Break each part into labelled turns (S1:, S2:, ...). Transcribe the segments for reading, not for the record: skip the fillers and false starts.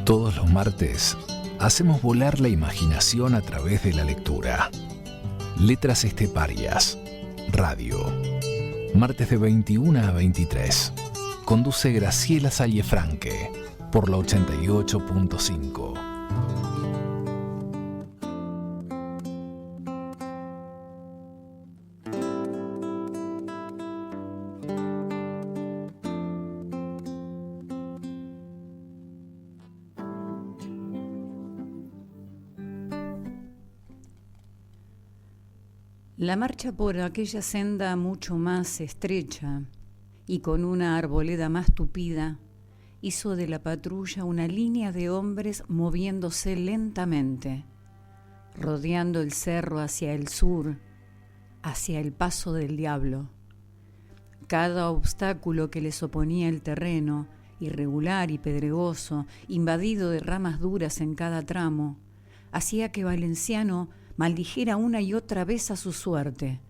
S1: Todos los martes hacemos volar la imaginación a través de la lectura. Letras Esteparias, radio. Martes de 21 a 23. Conduce Graciela Sallefranque por la 88.5.
S2: La marcha por aquella senda mucho más estrecha y con una arboleda más tupida hizo de la patrulla una línea de hombres moviéndose lentamente, rodeando el cerro hacia el sur, hacia el Paso del Diablo. Cada obstáculo que les oponía el terreno, irregular y pedregoso, invadido de ramas duras en cada tramo, hacía que Valenciano maldijera una y otra vez a su suerte,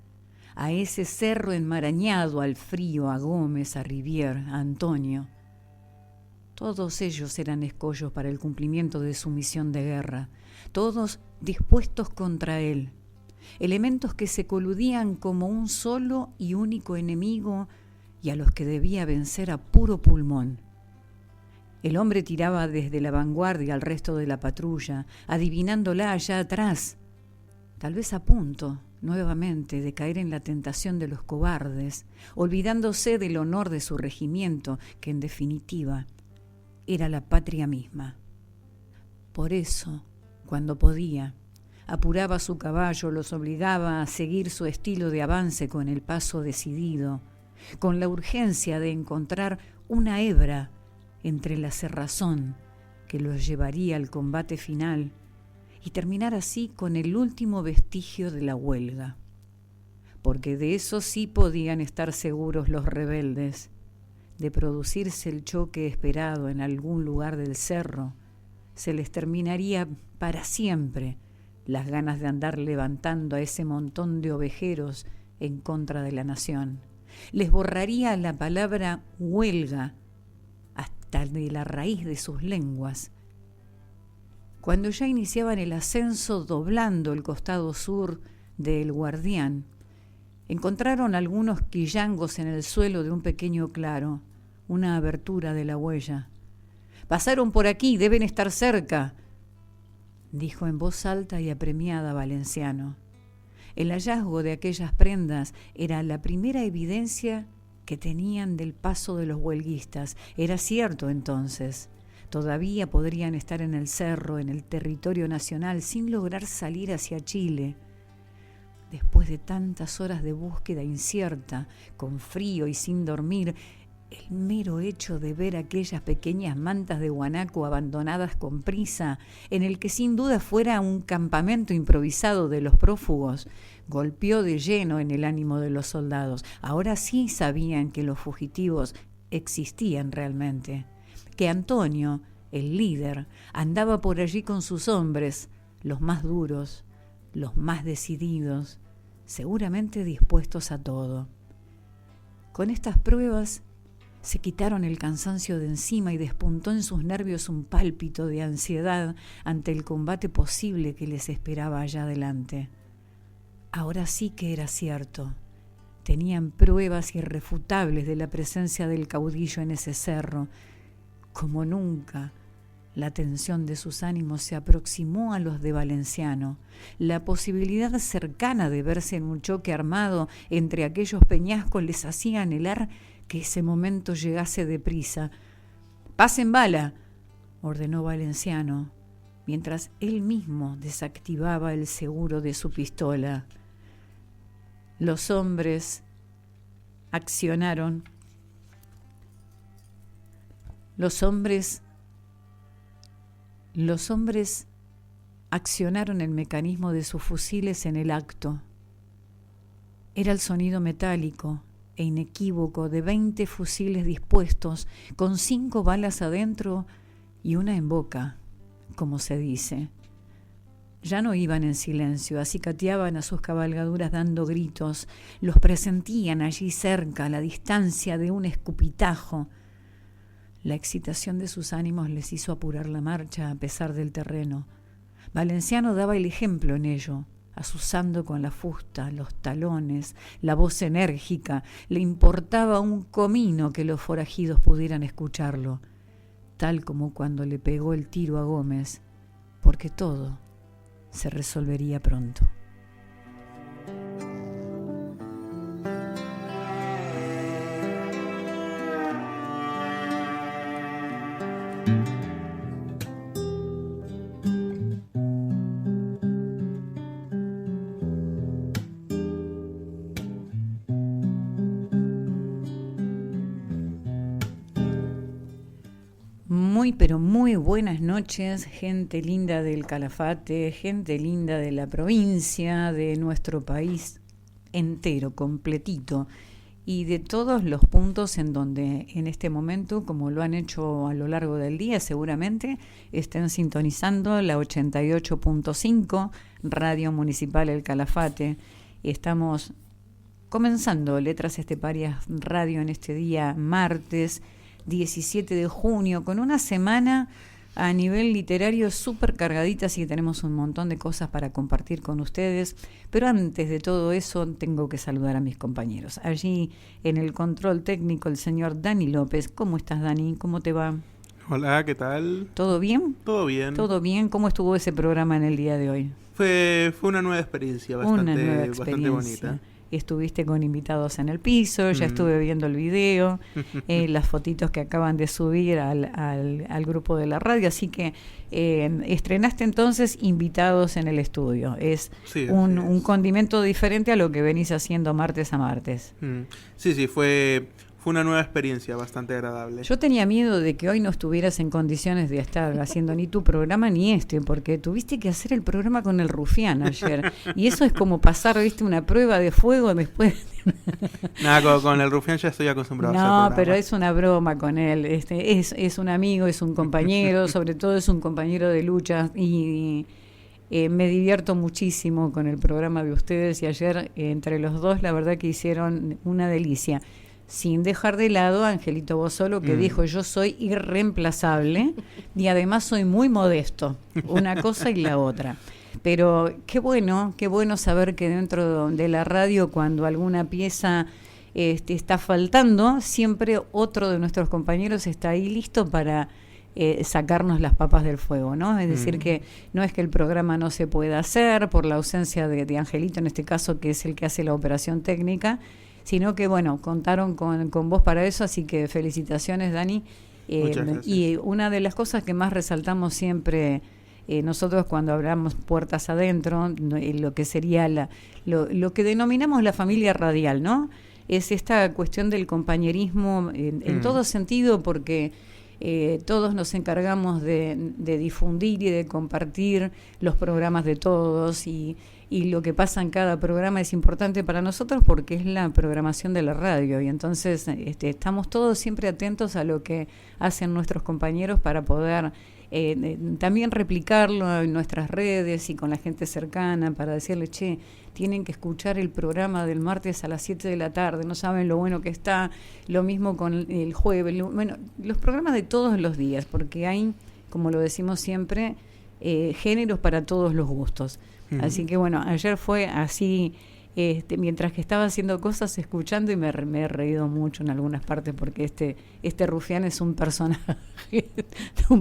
S2: a ese cerro enmarañado, al frío, a Gómez, a Rivier, a Antonio. Todos ellos eran escollos para el cumplimiento de su misión de guerra, todos dispuestos contra él, elementos que se coludían como un solo y único enemigo y a los que debía vencer a puro pulmón. El hombre tiraba desde la vanguardia al resto de la patrulla, adivinándola allá atrás, tal vez a punto, nuevamente, de caer en la tentación de los cobardes, olvidándose del honor de su regimiento, que en definitiva era la patria misma. Por eso, cuando podía, apuraba su caballo, los obligaba a seguir su estilo de avance con el paso decidido, con la urgencia de encontrar una hebra entre la cerrazón que los llevaría al combate final y terminar así con el último vestigio de la huelga. Porque de eso sí podían estar seguros los rebeldes, de producirse el choque esperado en algún lugar del cerro, se les terminaría para siempre las ganas de andar levantando a ese montón de ovejeros en contra de la nación. Les borraría la palabra huelga hasta de la raíz de sus lenguas. Cuando ya iniciaban el ascenso doblando el costado sur del Guardián, encontraron algunos quillangos en el suelo de un pequeño claro, una abertura de la huella. «Pasaron por aquí, deben estar cerca», dijo en voz alta y apremiada Valenciano. El hallazgo de aquellas prendas era la primera evidencia que tenían del paso de los huelguistas. Era cierto entonces. Todavía podrían estar en el cerro, en el territorio nacional, sin lograr salir hacia Chile. Después de tantas horas de búsqueda incierta, con frío y sin dormir, el mero hecho de ver aquellas pequeñas mantas de guanaco abandonadas con prisa, en el que sin duda fuera un campamento improvisado de los prófugos, golpeó de lleno en el ánimo de los soldados. Ahora sí sabían que los fugitivos existían realmente, que Antonio, el líder, andaba por allí con sus hombres, los más duros, los más decididos, seguramente dispuestos a todo. Con estas pruebas se quitaron el cansancio de encima y despuntó en sus nervios un pálpito de ansiedad ante el combate posible que les esperaba allá adelante. Ahora sí que era cierto. Tenían pruebas irrefutables de la presencia del caudillo en ese cerro. Como nunca, la tensión de sus ánimos se aproximó a los de Valenciano. La posibilidad cercana de verse en un choque armado entre aquellos peñascos les hacía anhelar que ese momento llegase deprisa. «Pasen bala», ordenó Valenciano, mientras él mismo desactivaba el seguro de su pistola. Los hombres accionaron. Los hombres accionaron el mecanismo de sus fusiles en el acto. Era el sonido metálico e inequívoco de 20 fusiles dispuestos, con 5 balas adentro y una en boca, como se dice. Ya no iban en silencio, acicateaban a sus cabalgaduras dando gritos, los presentían allí cerca, a la distancia de un escupitajo. La excitación de sus ánimos les hizo apurar la marcha a pesar del terreno. Valenciano daba el ejemplo en ello, azuzando con la fusta, los talones, la voz enérgica. Le importaba un comino que los forajidos pudieran escucharlo, tal como cuando le pegó el tiro a Gómez, porque todo se resolvería pronto. Pero muy buenas noches, gente linda del Calafate, gente linda de la provincia, de nuestro país entero, completito, y de todos los puntos en donde en este momento, como lo han hecho a lo largo del día, seguramente estén sintonizando la 88.5 Radio Municipal El Calafate. Estamos comenzando Letras Esteparias Radio en este día martes 17 de junio, con una semana a nivel literario súper cargadita, así que tenemos un montón de cosas para compartir con ustedes. Pero antes de todo eso, tengo que saludar a mis compañeros. Allí en el control técnico, el señor Dani López. ¿Cómo estás, Dani? ¿Cómo te va?
S3: Hola, ¿qué tal?
S2: ¿Todo bien?
S3: Todo bien.
S2: ¿Todo bien? ¿Cómo estuvo ese programa en el día de hoy?
S3: Fue una nueva experiencia, bastante bonita.
S2: Estuviste con invitados en el piso, ya estuve viendo el video, las fotitos que acaban de subir al grupo de la radio, así que estrenaste entonces invitados en el estudio. Es un condimento diferente a lo que venís haciendo martes a martes.
S3: Sí, fue una nueva experiencia bastante agradable.
S2: Yo tenía miedo de que hoy no estuvieras en condiciones de estar haciendo ni tu programa ni porque tuviste que hacer el programa con el Rufián ayer. Y eso es como pasar, viste, una prueba de fuego después.
S3: Nada, con el Rufián ya estoy acostumbrado a hacer
S2: programa. Pero es una broma con él. Es un amigo, es un compañero, sobre todo es un compañero de lucha y me divierto muchísimo con el programa de ustedes y ayer entre los dos la verdad que hicieron una delicia. Sin dejar de lado a Angelito Bozzolo, que dijo, yo soy irreemplazable y además soy muy modesto, una cosa y la otra. Pero qué bueno saber que dentro de la radio, cuando alguna pieza está faltando, siempre otro de nuestros compañeros está ahí listo para sacarnos las papas del fuego, ¿no? Es decir, que no es que el programa no se pueda hacer por la ausencia de Angelito, en este caso, que es el que hace la operación técnica, sino que, bueno, contaron con vos para eso, así que felicitaciones, Dani.
S3: Muchas gracias.
S2: Y una de las cosas que más resaltamos siempre nosotros cuando hablamos puertas adentro, lo que sería lo que denominamos la familia radial, ¿no? Es esta cuestión del compañerismo en todo sentido, porque todos nos encargamos de difundir y de compartir los programas de todos y lo que pasa en cada programa es importante para nosotros porque es la programación de la radio y entonces estamos todos siempre atentos a lo que hacen nuestros compañeros para poder también replicarlo en nuestras redes y con la gente cercana para decirle, che, tienen que escuchar el programa del martes a las 7 de la tarde, no saben lo bueno que está, lo mismo con el jueves, los programas de todos los días, porque hay, como lo decimos siempre, géneros para todos los gustos. Así que bueno, ayer fue así, mientras que estaba haciendo cosas, escuchando y me he reído mucho en algunas partes porque este Rufián es un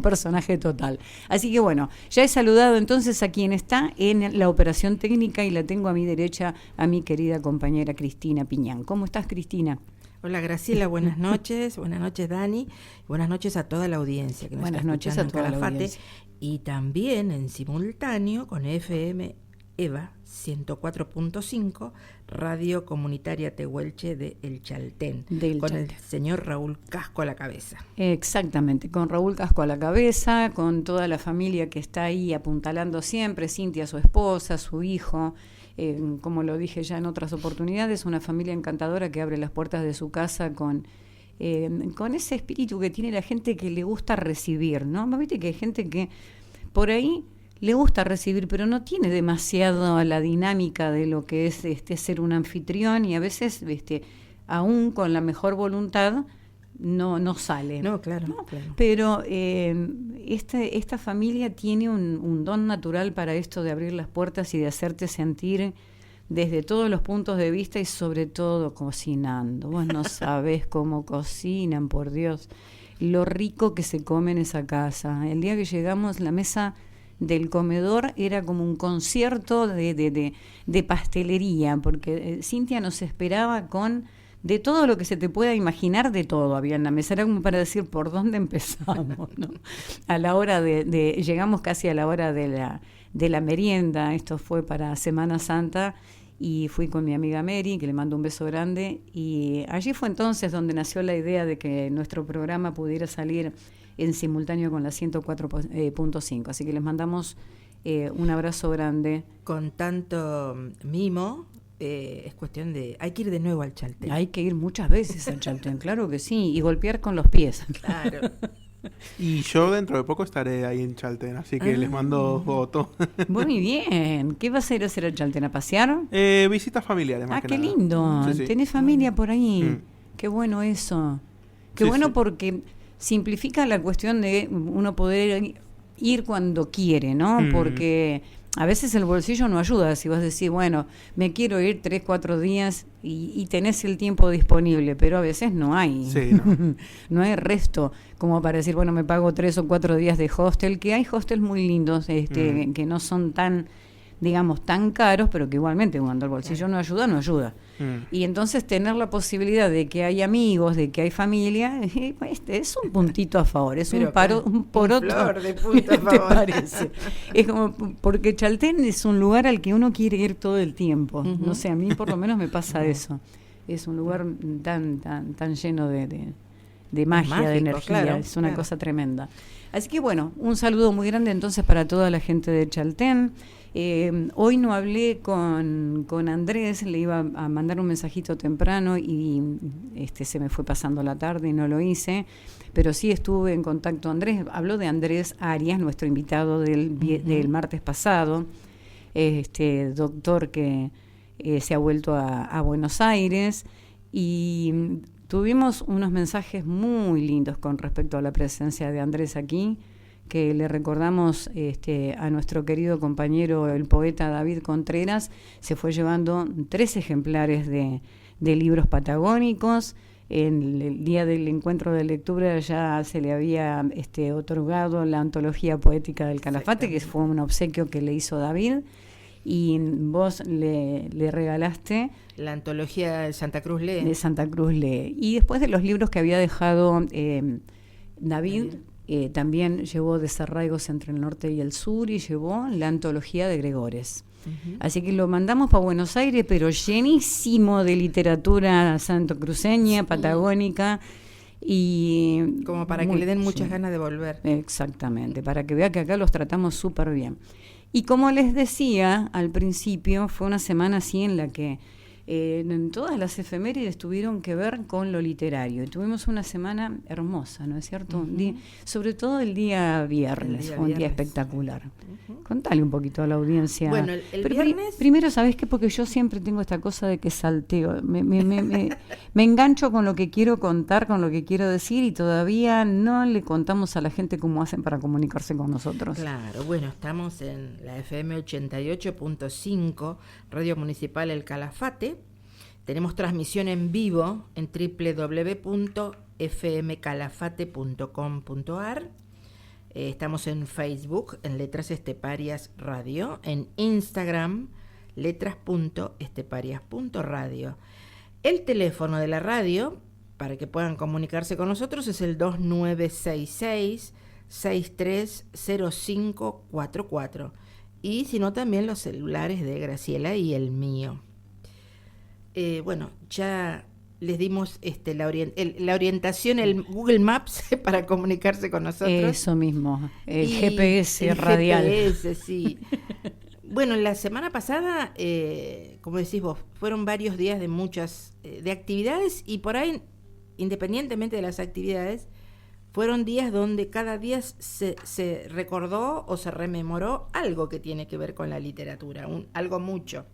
S2: personaje total. Así que bueno, ya he saludado entonces a quien está en la operación técnica y la tengo a mi derecha, a mi querida compañera Cristina Piñán. ¿Cómo estás, Cristina?
S4: Hola Graciela, buenas noches Dani, buenas noches a toda la audiencia que nos
S2: buenas
S4: está
S2: noches a toda
S4: en Calafate,
S2: la audiencia.
S4: Y también en simultáneo con FM EVA 104.5, Radio Comunitaria Tehuelche de El Chaltén, con el señor Raúl Casco a la cabeza.
S2: Exactamente, con Raúl Casco a la cabeza, con toda la familia que está ahí apuntalando siempre, Cintia, su esposa, su hijo. Como lo dije ya en otras oportunidades, una familia encantadora que abre las puertas de su casa con ese espíritu que tiene la gente que le gusta recibir, ¿no? Viste que hay gente que por ahí le gusta recibir, pero no tiene demasiado la dinámica de lo que es ser un anfitrión y a veces, aún con la mejor voluntad, no sale.
S4: No, claro.
S2: ¿no?
S4: Claro.
S2: Pero esta familia tiene un don natural para esto de abrir las puertas y de hacerte sentir desde todos los puntos de vista y sobre todo cocinando. Vos no sabés cómo cocinan, por Dios. Lo rico que se come en esa casa. El día que llegamos, la mesa del comedor era como un concierto de pastelería, porque Cintia nos esperaba con de todo lo que se te pueda imaginar, de todo había en la mesa. Era como para decir por dónde empezamos, ¿no? A la hora llegamos casi a la hora de la merienda. Esto fue para Semana Santa y fui con mi amiga Mary, que le mando un beso grande, y allí fue entonces donde nació la idea de que nuestro programa pudiera salir en simultáneo con la 104.5. Así que les mandamos un abrazo grande.
S4: Con tanto mimo, es cuestión de... Hay que ir de nuevo al Chaltén.
S2: Hay que ir muchas veces al Chaltén, claro que sí, y golpear con los pies.
S4: Claro.
S3: Y yo dentro de poco estaré ahí en Chaltén, así que les mando foto.
S2: Muy bien. ¿Qué vas a ir a hacer al Chaltén? ¿A pasear?
S3: Visitas familiares, más que
S2: qué
S3: nada.
S2: lindo.
S3: Sí, sí.
S2: ¿Tenés familia por ahí?
S3: Mm.
S2: Qué bueno eso. Qué
S3: Sí,
S2: bueno
S3: sí.
S2: porque simplifica la cuestión de uno poder ir cuando quiere, ¿no? Porque a veces el bolsillo no ayuda. Si vas a decir, bueno, me quiero ir 3-4 días y tenés el tiempo disponible, pero a veces no hay.
S3: Sí, no.
S2: No hay resto como para decir, bueno, me pago 3 o 4 días de hostel, que hay hostels muy lindos, que no son tan, digamos, tan caros, pero que igualmente cuando el bolsillo no ayuda, no ayuda. Y entonces tener la posibilidad de que hay amigos, de que hay familia, es un puntito a favor, es
S4: pero
S2: un poroto.
S4: Un flor de punto a
S2: ¿Te
S4: favor.
S2: parece? Es como, porque Chaltén es un lugar al que uno quiere ir todo el tiempo. No sé, a mí por lo menos me pasa eso. Es un lugar tan lleno de magia,
S4: mágico,
S2: de energía,
S4: claro,
S2: es una
S4: claro.
S2: cosa tremenda. Así que bueno, un saludo muy grande entonces para toda la gente de Chaltén. Hoy no hablé con Andrés, le iba a mandar un mensajito temprano y se me fue pasando la tarde y no lo hice, pero sí estuve en contacto. Andrés habló de Andrés Arias, nuestro invitado del martes pasado, doctor que se ha vuelto a Buenos Aires, y tuvimos unos mensajes muy lindos con respecto a la presencia de Andrés aquí, que le recordamos a nuestro querido compañero, el poeta David Contreras. Se fue llevando 3 ejemplares de libros patagónicos. En el día del encuentro de lectura ya se le había otorgado la antología poética del Calafate, que fue un obsequio que le hizo David, y vos le regalaste
S4: la antología de Santa Cruz Lee.
S2: De Santa Cruz Lee. Y después de los libros que había dejado David, también llevó Desarraigos entre el norte y el sur, y llevó la antología de Gregores. Así que lo mandamos para Buenos Aires, pero llenísimo de literatura santocruceña, patagónica, y
S4: como para que le den muchas ganas de volver.
S2: Exactamente, para que vea que acá los tratamos súper bien. Y como les decía al principio, fue una semana así en la que en todas las efemérides tuvieron que ver con lo literario. Y tuvimos una semana hermosa, ¿no es cierto? Sobre todo el día viernes, fue un día espectacular. Contale un poquito a la audiencia.
S4: Bueno, el viernes...
S2: Primero, ¿sabés qué? Porque yo siempre tengo esta cosa de que salteo. Me engancho con lo que quiero contar, con lo que quiero decir, y todavía no le contamos a la gente cómo hacen para comunicarse con nosotros.
S4: Claro, bueno, estamos en la FM 88.5, Radio Municipal El Calafate. Tenemos transmisión en vivo en www.fmcalafate.com.ar. Estamos en Facebook, en Letras Esteparias Radio, en Instagram, letras.esteparias.radio. El teléfono de la radio, para que puedan comunicarse con nosotros, es el 2966-630544. Y si no, también los celulares de Graciela y el mío. Bueno, ya les dimos la orientación, el Google Maps para comunicarse con nosotros.
S2: Eso mismo, el GPS radial.
S4: GPS, sí. Bueno, la semana pasada, como decís vos, fueron varios días de muchas de actividades, y por ahí, independientemente de las actividades, fueron días donde cada día se recordó o se rememoró algo que tiene que ver con la literatura, algo mucho.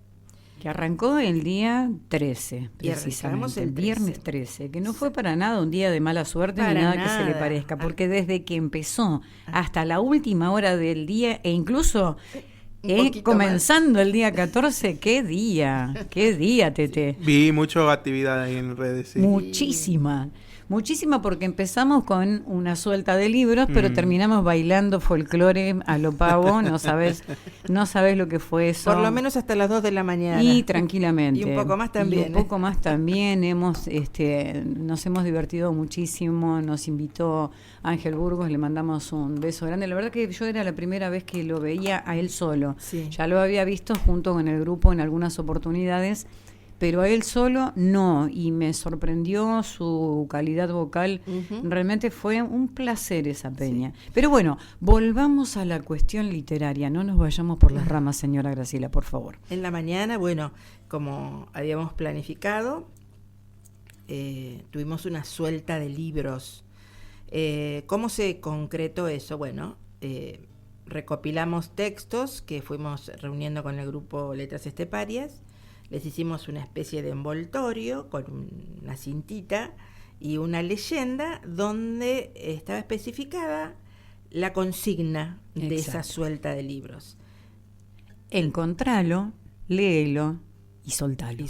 S2: Que arrancó el día 13, precisamente, el viernes 13, que no fue para nada un día de mala suerte ni nada que se le parezca, porque desde que empezó hasta la última hora del día, e incluso comenzando el día 14, qué día, Tete.
S3: Vi mucha actividad ahí en redes. Sí.
S2: Muchísima porque empezamos con una suelta de libros, pero terminamos bailando folclore a lo pavo, no sabes lo que fue eso.
S4: Por lo menos hasta las 2 de la mañana.
S2: Y tranquilamente.
S4: Y un poco más también.
S2: Nos hemos divertido muchísimo, nos invitó Ángel Burgos, le mandamos un beso grande. La verdad que yo era la primera vez que lo veía a él solo.
S4: Sí.
S2: Ya lo había visto junto con el grupo en algunas oportunidades, pero a él solo no, y me sorprendió su calidad vocal. Realmente fue un placer esa peña. Sí. Pero bueno, volvamos a la cuestión literaria, no nos vayamos por las ramas, señora Graciela, por favor.
S4: En la mañana, bueno, como habíamos planificado, tuvimos una suelta de libros. ¿Cómo se concretó eso? Bueno, recopilamos textos que fuimos reuniendo con el grupo Letras Esteparias. Les hicimos una especie de envoltorio con una cintita y una leyenda donde estaba especificada la consigna de esa suelta de libros.
S2: Encontralo, léelo y soltalo.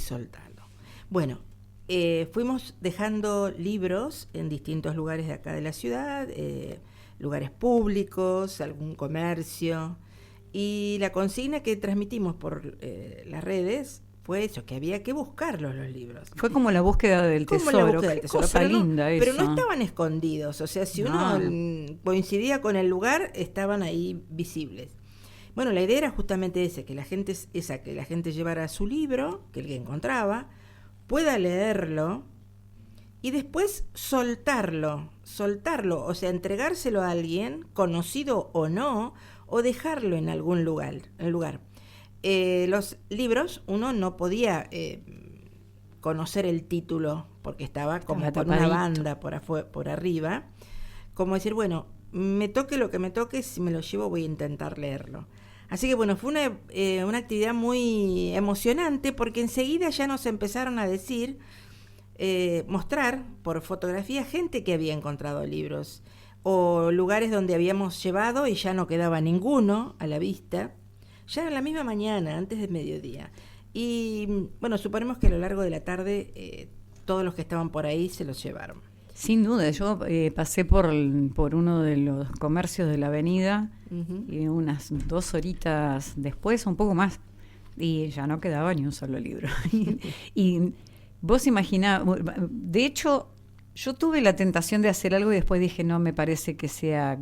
S4: Bueno, fuimos dejando libros en distintos lugares de acá de la ciudad, lugares públicos, algún comercio, y la consigna que transmitimos por las redes fue eso, que había que buscarlos los libros.
S2: Fue como la búsqueda del tesoro. Qué cosa
S4: pero
S2: linda eso.
S4: Pero no estaban escondidos, o sea, si uno coincidía con el lugar, estaban ahí visibles. Bueno, la idea era justamente que la gente llevara su libro, que el que encontraba, pueda leerlo y después soltarlo, o sea, entregárselo a alguien, conocido o no, o dejarlo en algún lugar. Los libros, uno no podía conocer el título porque estaba como con una banda por arriba, como decir, bueno, me toque lo que me toque, si me lo llevo voy a intentar leerlo. Así que bueno, fue una actividad muy emocionante porque enseguida ya nos empezaron a decir, mostrar por fotografía gente que había encontrado libros o lugares donde habíamos llevado y ya no quedaba ninguno a la vista. Ya en la misma mañana, antes del mediodía. Y bueno, suponemos que a lo largo de la tarde todos los que estaban por ahí se los llevaron.
S2: Sin duda, yo pasé por uno de los comercios de la avenida y unas 2 horitas después, un poco más, y ya no quedaba ni un solo libro. y vos imaginás, de hecho, yo tuve la tentación de hacer algo y después dije, no, me parece que sea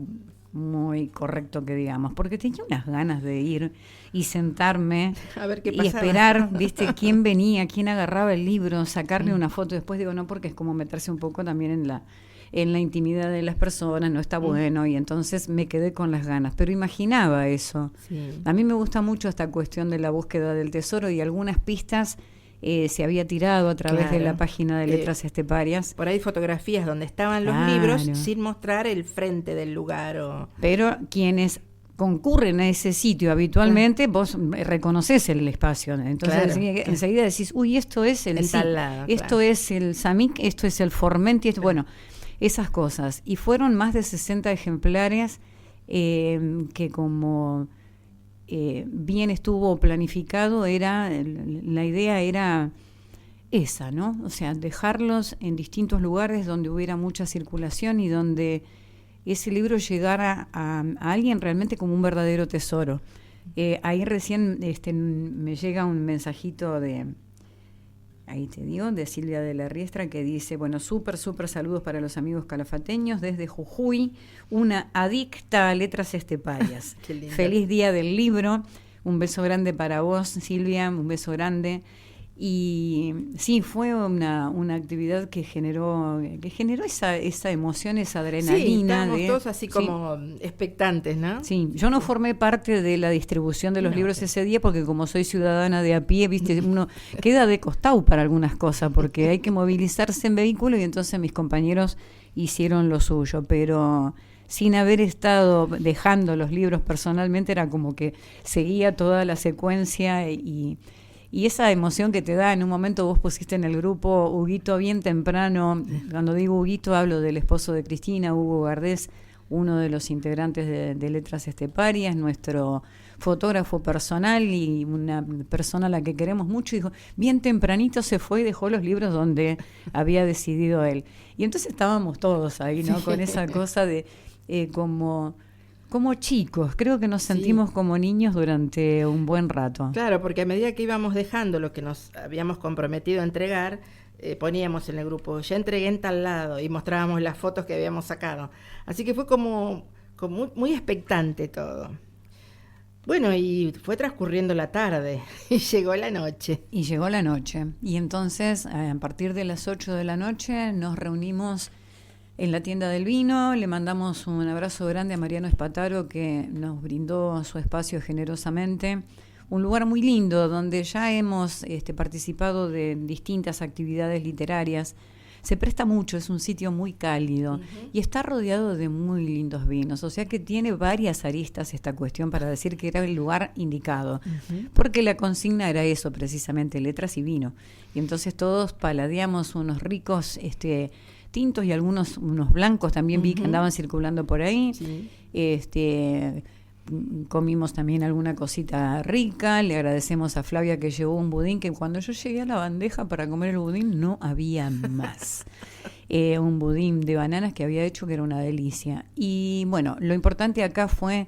S2: muy correcto que digamos, porque tenía unas ganas de ir y sentarme
S4: a ver qué
S2: y esperar, viste, quién venía, quién agarraba el libro, sacarle una foto. Después digo, no, porque es como meterse un poco también en la intimidad de las personas, no está bueno, y entonces me quedé con las ganas, pero imaginaba eso. Sí. A mí me gusta mucho esta cuestión de la búsqueda del tesoro y algunas pistas se había tirado a través de la página de Letras Esteparias.
S4: Por ahí fotografías donde estaban los libros sin mostrar el frente del lugar. Pero
S2: quienes concurren a ese sitio habitualmente, vos reconoces el espacio. Entonces enseguida decís, uy, esto es el esto es el Samic, esto es el Formenti, bueno, esas cosas. Y fueron más de 60 ejemplares que como bien estuvo planificado, la idea era esa, ¿no? O sea, dejarlos en distintos lugares donde hubiera mucha circulación y donde ese libro llegara a alguien realmente como un verdadero tesoro. Ahí recién me llega un mensajito de Silvia de la Riestra, que dice, bueno, súper saludos para los amigos calafateños desde Jujuy, una adicta a Letras Esteparias. Feliz día del libro, un beso grande para vos, Silvia, un beso grande. Y sí, fue una actividad que generó esa emoción, esa adrenalina.
S4: Sí, estábamos todos así como expectantes, ¿no?
S2: Sí, yo no formé parte de la distribución de los libros ese día porque como soy ciudadana de a pie, viste, uno queda de costado para algunas cosas porque hay que movilizarse en vehículo y entonces mis compañeros hicieron lo suyo, pero sin haber estado dejando los libros personalmente era como que seguía toda la secuencia y Y esa emoción que te da, en un momento vos pusiste en el grupo Huguito bien temprano, cuando digo Huguito hablo del esposo de Cristina, Hugo Gardés, uno de los integrantes de Letras Esteparias, nuestro fotógrafo personal y una persona a la que queremos mucho, dijo, bien tempranito se fue y dejó los libros donde había decidido él. Y entonces estábamos todos ahí, ¿no? Con esa cosa de como chicos, creo que nos sentimos como niños durante un buen rato.
S4: Claro, porque a medida que íbamos dejando lo que nos habíamos comprometido a entregar, poníamos en el grupo, ya entregué en tal lado, y mostrábamos las fotos que habíamos sacado. Así que fue como muy expectante todo. Bueno, y fue transcurriendo la tarde, y llegó la noche.
S2: Y entonces, a partir de las 8 de la noche, nos reunimos en la tienda del vino. Le mandamos un abrazo grande a Mariano Espataro, que nos brindó su espacio generosamente. Un lugar muy lindo donde ya hemos participado de distintas actividades literarias. Se presta mucho, es un sitio muy cálido y está rodeado de muy lindos vinos. O sea que tiene varias aristas esta cuestión para decir que era el lugar indicado. Porque la consigna era eso, precisamente, letras y vino. Y entonces todos paladeamos unos ricos tintos y unos blancos también vi que andaban circulando por ahí. Sí. Comimos también alguna cosita rica. Le agradecemos a Flavia que llevó un budín, que cuando yo llegué a la bandeja para comer el budín no había más. Un budín de bananas que había hecho, que era una delicia. Y bueno, lo importante acá fue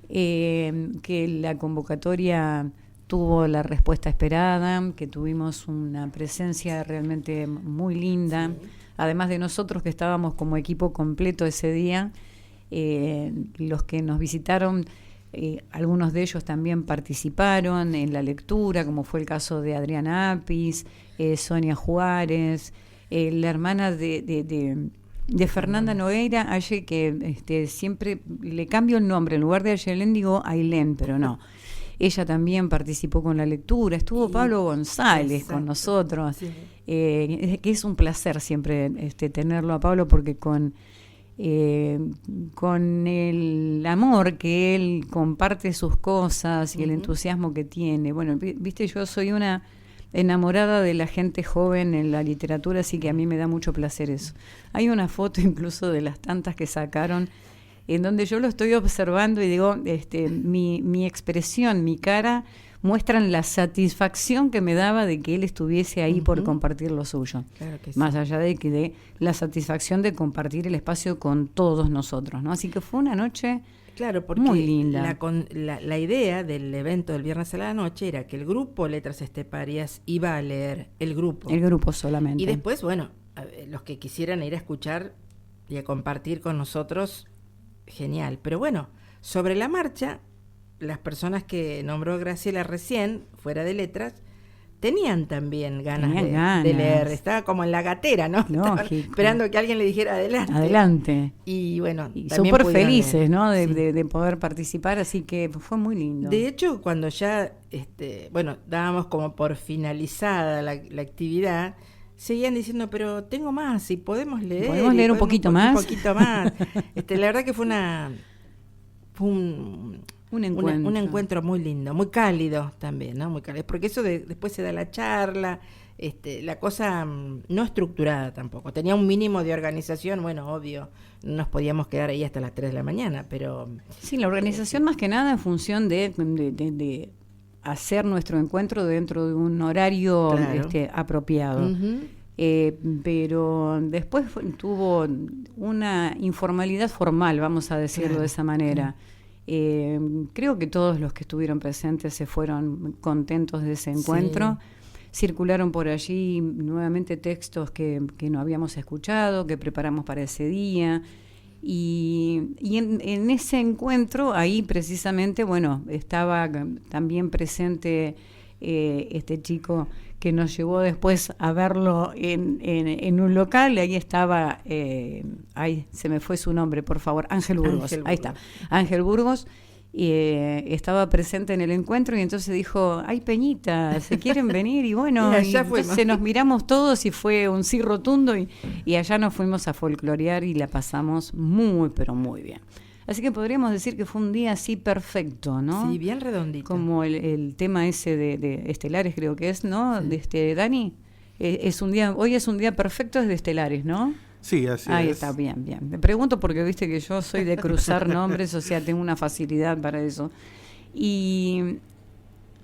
S2: que la convocatoria tuvo la respuesta esperada, que tuvimos una presencia realmente muy linda. Sí. Además de nosotros, que estábamos como equipo completo ese día, los que nos visitaron, algunos de ellos también participaron en la lectura, como fue el caso de Adriana Apis, Sonia Juárez, la hermana de Fernanda Nogueira, Aye, que siempre le cambio el nombre, en lugar de Ayelén digo Ailén, pero no. Ella también participó con la lectura. Estuvo Pablo González con nosotros, que es un placer siempre tenerlo a Pablo, porque con el amor que él comparte sus cosas y el entusiasmo que tiene. Bueno, viste, yo soy una enamorada de la gente joven en la literatura, así que a mí me da mucho placer eso. Hay una foto incluso de las tantas que sacaron, en donde yo lo estoy observando y digo, mi expresión, mi cara, muestran la satisfacción que me daba de que él estuviese ahí por compartir lo suyo. Claro que sí. Más allá de la satisfacción de compartir el espacio con todos nosotros, ¿no? Así que fue una noche muy linda.
S4: La idea del evento del viernes a la noche era que el grupo Letras Esteparias iba a leer el grupo.
S2: El grupo solamente.
S4: Y después, bueno, los que quisieran ir a escuchar y a compartir con nosotros, genial. Pero bueno, sobre la marcha, las personas que nombró Graciela recién, fuera de letras, tenían también ganas de leer. Estaba como en la gatera, ¿no? Esperando que alguien le dijera adelante. Y bueno,
S2: y súper felices, ¿no? De poder participar, así que fue muy lindo.
S4: De hecho, cuando ya, dábamos como por finalizada la actividad, seguían diciendo, pero tengo más, y podemos leer.
S2: ¿Podemos leer un poquito más?
S4: Un poquito más. La verdad que fue un encuentro muy lindo, muy cálido también, ¿no? Muy cálido, porque eso después se da la charla, la cosa no estructurada tampoco. Tenía un mínimo de organización, bueno, obvio, no nos podíamos quedar ahí hasta las 3 de la mañana, pero...
S2: Sí, la organización más que nada en función de hacer nuestro encuentro dentro de un horario apropiado. Pero después tuvo una informalidad formal, vamos a decirlo de esa manera. Creo que todos los que estuvieron presentes se fueron contentos de ese encuentro. Circularon por allí nuevamente textos que no habíamos escuchado, que preparamos para ese día. Y en ese encuentro, ahí precisamente, estaba también presente este chico que nos llevó después a verlo en un local. Ahí estaba, se me fue su nombre, por favor, Ángel Burgos. Ahí está, Ángel Burgos. Estaba presente en el encuentro y entonces dijo, ay Peñita, ¿se quieren venir? Y bueno, y entonces nos miramos todos y fue un sí rotundo y allá nos fuimos a folclorear y la pasamos muy, pero muy bien. Así que podríamos decir que fue un día así perfecto, ¿no?
S4: Sí, bien redondito.
S2: Como el tema ese de Estelares, creo que es, ¿no? Sí. Dani, hoy es un día perfecto, es de Estelares, ¿no?
S3: Sí, así
S2: Ahí
S3: es.
S2: está, bien. Me pregunto porque viste que yo soy de cruzar nombres, o sea, tengo una facilidad para eso. Y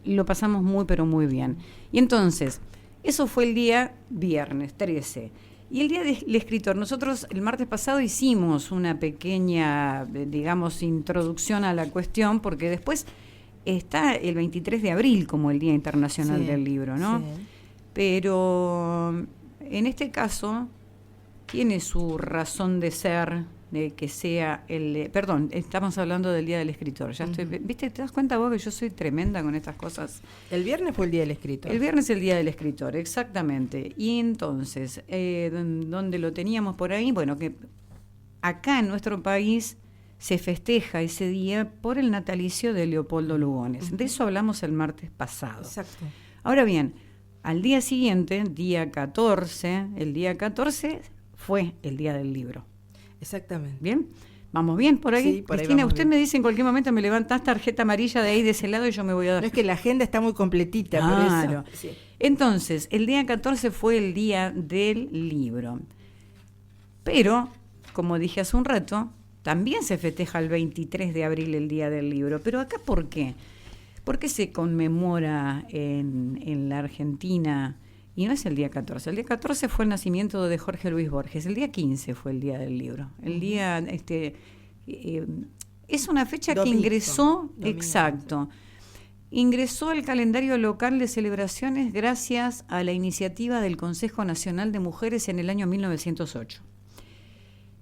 S2: lo pasamos muy, pero muy bien. Y entonces, eso fue el día viernes 13. Y el día del escritor, nosotros el martes pasado hicimos una pequeña, digamos, introducción a la cuestión, porque después está el 23 de abril como el Día Internacional del Libro, ¿no? Sí. Pero en este caso tiene su razón de ser, de que sea perdón, estamos hablando del Día del Escritor. Ya estoy, ¿viste? ¿Te das cuenta vos que yo soy tremenda con estas cosas?
S4: El viernes fue el Día del Escritor.
S2: El viernes es el Día del Escritor, exactamente. Y entonces, ¿dónde lo teníamos por ahí? Bueno, que acá en nuestro país se festeja ese día por el natalicio de Leopoldo Lugones. De eso hablamos el martes pasado.
S4: Exacto.
S2: Ahora bien, al día siguiente, día 14, el día 14 fue el Día del Libro.
S4: Exactamente.
S2: ¿Bien? ¿Vamos bien por ahí?
S4: Sí, por
S2: Cristina,
S4: ahí
S2: usted
S4: bien.
S2: me dice en cualquier momento, me levantás tarjeta amarilla de ahí, de ese lado, y yo me voy a dar.
S4: No, es que la agenda está muy completita,
S2: claro.
S4: por eso. Sí.
S2: Entonces, el día 14 fue el Día del Libro. Pero, como dije hace un rato, también se festeja el 23 de abril el Día del Libro. Pero acá, ¿por qué? ¿Por qué se conmemora en la Argentina? Y no es el día 14. El día 14 fue el nacimiento de Jorge Luis Borges. El día 15 fue el Día del Libro. El día, es una fecha que ingresó, exacto, ingresó al calendario local de celebraciones gracias a la iniciativa del Consejo Nacional de Mujeres en el año 1908.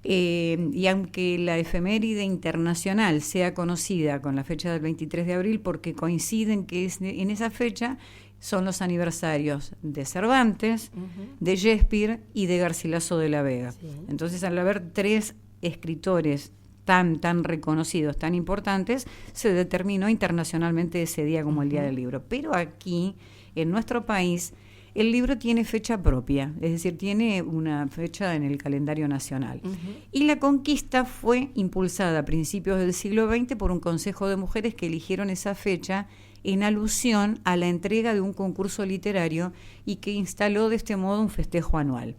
S2: Y aunque la efeméride internacional sea conocida con la fecha del 23 de abril porque coinciden que en esa fecha son los aniversarios de Cervantes, de Shakespeare y de Garcilaso de la Vega. Sí. Entonces, al haber tres escritores tan reconocidos, tan importantes, se determinó internacionalmente ese día como el Día del Libro. Pero aquí, en nuestro país, el libro tiene fecha propia, es decir, tiene una fecha en el calendario nacional. Y la conquista fue impulsada a principios del siglo XX por un consejo de mujeres que eligieron esa fecha en alusión a la entrega de un concurso literario y que instaló de este modo un festejo anual.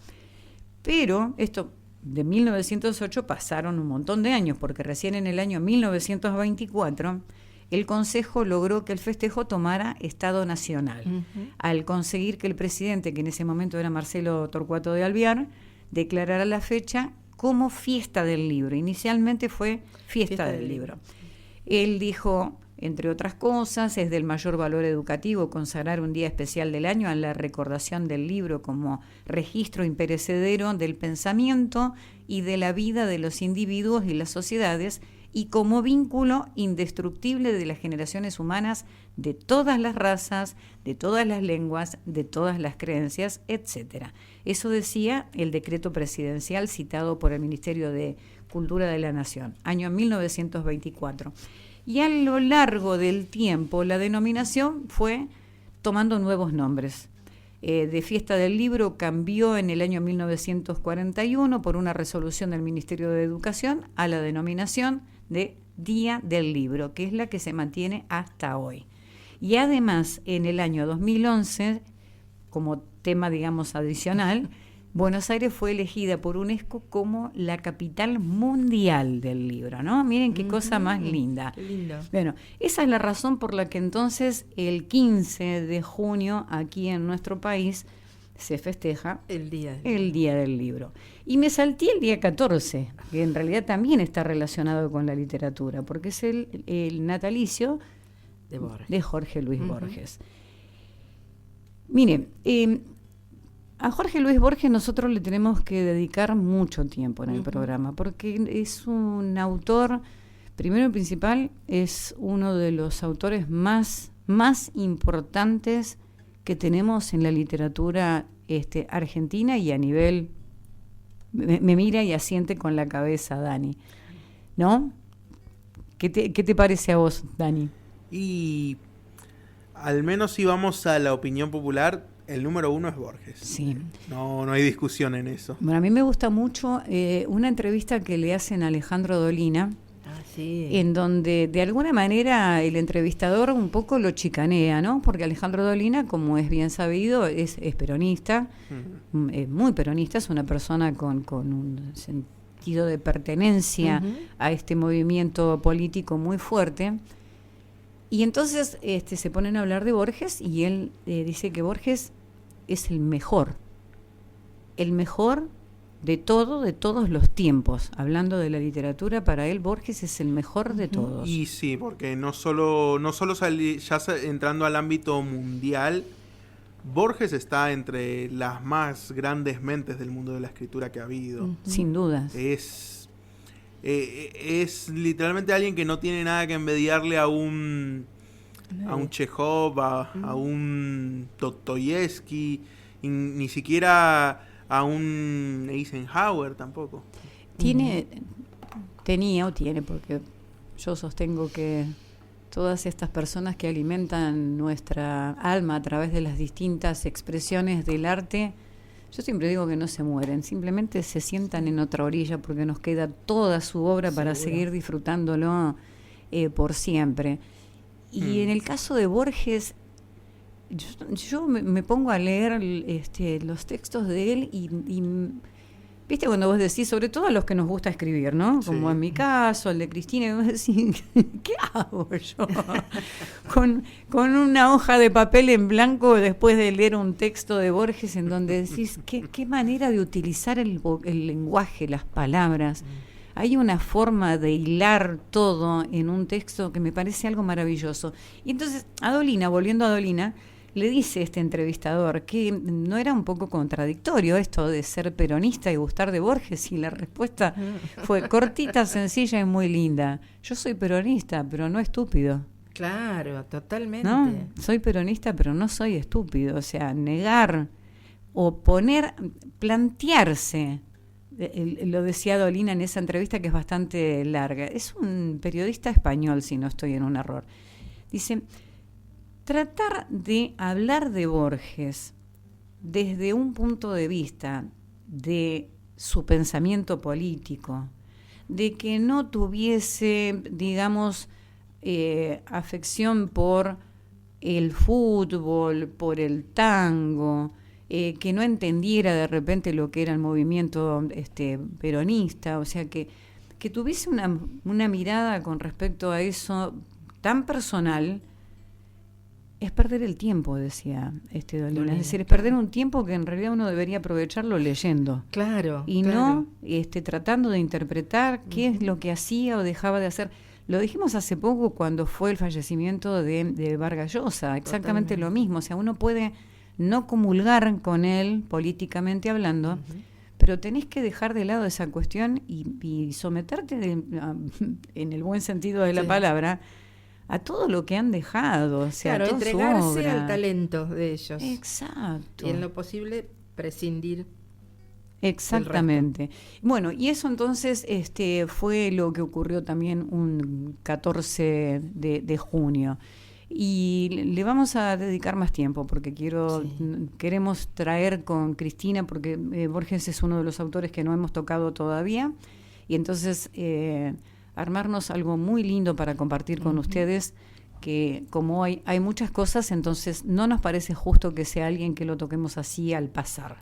S2: Pero esto, de 1908 pasaron un montón de años, porque recién en el año 1924 el Consejo logró que el festejo tomara estado nacional, al conseguir que el presidente, que en ese momento era Marcelo Torcuato de Alvear, declarara la fecha como fiesta del libro. Inicialmente fue fiesta del libro. Él dijo, entre otras cosas, es del mayor valor educativo consagrar un día especial del año a la recordación del libro como registro imperecedero del pensamiento y de la vida de los individuos y las sociedades, y como vínculo indestructible de las generaciones humanas de todas las razas, de todas las lenguas, de todas las creencias, etc. Eso decía el decreto presidencial citado por el Ministerio de Cultura de la Nación, año 1924. Y a lo largo del tiempo la denominación fue tomando nuevos nombres. De Fiesta del Libro cambió en el año 1941 por una resolución del Ministerio de Educación a la denominación de Día del Libro, que es la que se mantiene hasta hoy. Y además, en el año 2011, como tema, digamos, adicional, Buenos Aires fue elegida por UNESCO como la capital mundial del libro, ¿no? Miren qué cosa más linda.
S4: Qué lindo.
S2: Bueno, esa es la razón por la que entonces el 15 de junio aquí en nuestro país se festeja el Día del Libro. Y me salté el día 14, que en realidad también está relacionado con la literatura, porque es el natalicio de Jorge Luis Borges. Mire, a Jorge Luis Borges nosotros le tenemos que dedicar mucho tiempo en el programa, porque es un autor, primero y principal, es uno de los autores más importantes que tenemos en la literatura argentina y a nivel... Me mira y asiente con la cabeza, Dani, ¿no? ¿Qué te parece a vos, Dani?
S3: Y al menos si vamos a la opinión popular, el número 1 es Borges.
S2: Sí.
S3: No hay discusión en eso.
S2: Bueno, a mí me gusta mucho una entrevista que le hacen a Alejandro Dolina,
S4: Sí.
S2: En donde de alguna manera el entrevistador un poco lo chicanea, ¿no? Porque Alejandro Dolina, como es bien sabido, es peronista, es muy peronista, es una persona con un sentido de pertenencia a este movimiento político muy fuerte. Y entonces se ponen a hablar de Borges y él dice que Borges es el mejor de todos los tiempos. Hablando de la literatura, para él Borges es el mejor de todos.
S3: Y sí, porque no solo entrando al ámbito mundial, Borges está entre las más grandes mentes del mundo de la escritura que ha habido.
S2: Sin duda.
S3: Es literalmente alguien que no tiene nada que envidiarle a un Chekhov, a un Dostoyevsky, ni siquiera a un Eisenhower tampoco.
S2: Tenía, porque yo sostengo que todas estas personas que alimentan nuestra alma a través de las distintas expresiones del arte, yo siempre digo que no se mueren, simplemente se sientan en otra orilla porque nos queda toda su obra para seguir disfrutándolo por siempre. Y en el caso de Borges, yo me pongo a leer los textos de él y viste cuando vos decís, sobre todo a los que nos gusta escribir, ¿no?
S3: Sí.
S2: Como en mi caso, el de Cristina, y vos decís, ¿qué hago yo? con una hoja de papel en blanco después de leer un texto de Borges en donde decís, qué manera de utilizar el lenguaje, las palabras. Hay una forma de hilar todo en un texto que me parece algo maravilloso. Y entonces, volviendo a Dolina, le dice este entrevistador que no era un poco contradictorio esto de ser peronista y gustar de Borges, y la respuesta fue cortita, sencilla y muy linda. Yo soy peronista, pero no estúpido.
S4: Claro, totalmente.
S2: ¿No? Soy peronista, pero no soy estúpido. O sea, negar o plantearse, lo decía Dolina en esa entrevista que es bastante larga. Es un periodista español, si no estoy en un error. Dice: tratar de hablar de Borges desde un punto de vista de su pensamiento político, de que no tuviese, digamos, afección por el fútbol, por el tango, que no entendiera de repente lo que era el movimiento peronista, o sea, que tuviese una mirada con respecto a eso tan personal, es perder el tiempo, decía Dolina. Es decir, es perder un tiempo que en realidad uno debería aprovecharlo leyendo.
S4: Claro.
S2: Y no tratando de interpretar qué es lo que hacía o dejaba de hacer. Lo dijimos hace poco cuando fue el fallecimiento de Vargas Llosa, exactamente lo mismo. O sea, uno puede no comulgar con él políticamente hablando, pero tenés que dejar de lado esa cuestión y someterte, en el buen sentido de la palabra, a todo lo que han dejado, o sea,
S4: claro,
S2: toda
S4: entregarse
S2: su obra.
S4: al talento de ellos.
S2: Exacto.
S4: Y en lo posible prescindir.
S2: Exactamente. Bueno, y eso entonces fue lo que ocurrió también un 14 de junio. Y le vamos a dedicar más tiempo porque queremos traer con Cristina, porque Borges es uno de los autores que no hemos tocado todavía, y entonces armarnos algo muy lindo para compartir con ustedes, que como hay muchas cosas, entonces no nos parece justo que sea alguien que lo toquemos así al pasar.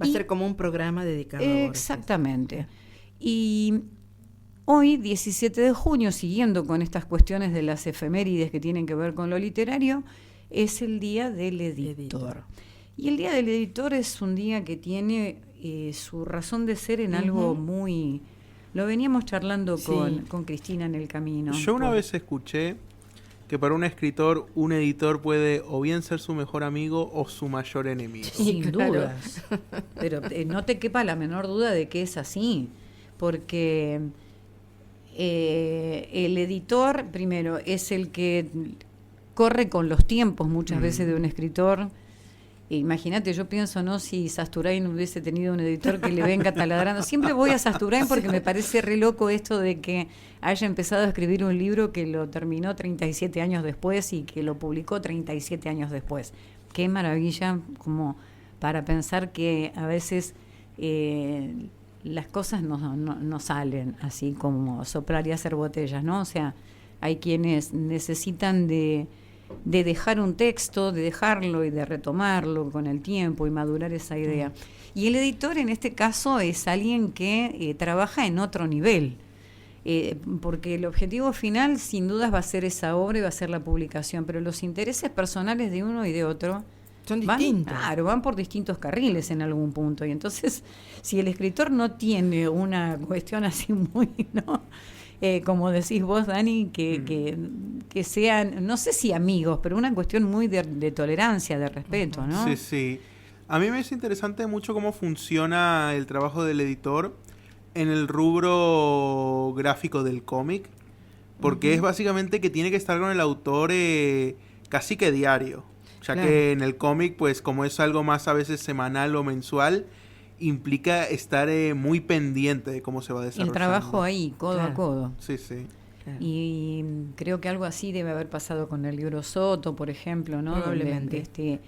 S4: Va a ser como un programa dedicado a Borges.
S2: Exactamente. Y hoy, 17 de junio, siguiendo con estas cuestiones de las efemérides que tienen que ver con lo literario, es el Día del Editor. Y el Día del Editor es un día que tiene su razón de ser en algo muy... Lo veníamos charlando con Cristina en el camino.
S3: Yo una vez escuché que para un escritor, un editor puede o bien ser su mejor amigo o su mayor enemigo.
S2: Sin dudas. Pero no te quepa la menor duda de que es así. Porque el editor, primero, es el que corre con los tiempos muchas veces de un escritor. Imagínate, yo pienso, ¿no? Si Sasturain hubiese tenido un editor que le venga taladrando. Siempre voy a Sasturain porque me parece re loco esto de que haya empezado a escribir un libro que lo terminó 37 años después y que lo publicó 37 años después. Qué maravilla, como para pensar que a veces las cosas no salen así como soplar y hacer botellas, ¿no? O sea, hay quienes necesitan de dejar un texto, de dejarlo y de retomarlo con el tiempo y madurar esa idea. Y el editor en este caso es alguien que trabaja en otro nivel, porque el objetivo final sin dudas va a ser esa obra y va a ser la publicación, pero los intereses personales de uno y de otro
S4: son distintos.
S2: Claro, van por distintos carriles en algún punto. Y entonces, si el escritor no tiene una cuestión así muy, ¿no? Como decís vos, Dani, que sean, no sé si amigos, pero una cuestión muy de tolerancia, de respeto, ¿no?
S3: Sí, sí. A mí me es interesante mucho cómo funciona el trabajo del editor en el rubro gráfico del cómic, porque es básicamente que tiene que estar con el autor casi que diario, ya que en el cómic, pues como es algo más a veces semanal o mensual, implica estar muy pendiente de cómo se va desarrollando.
S2: El trabajo ahí, codo a codo.
S3: Sí, sí.
S2: Y creo que algo así debe haber pasado con el libro Soto, por ejemplo, ¿no?
S4: Probablemente.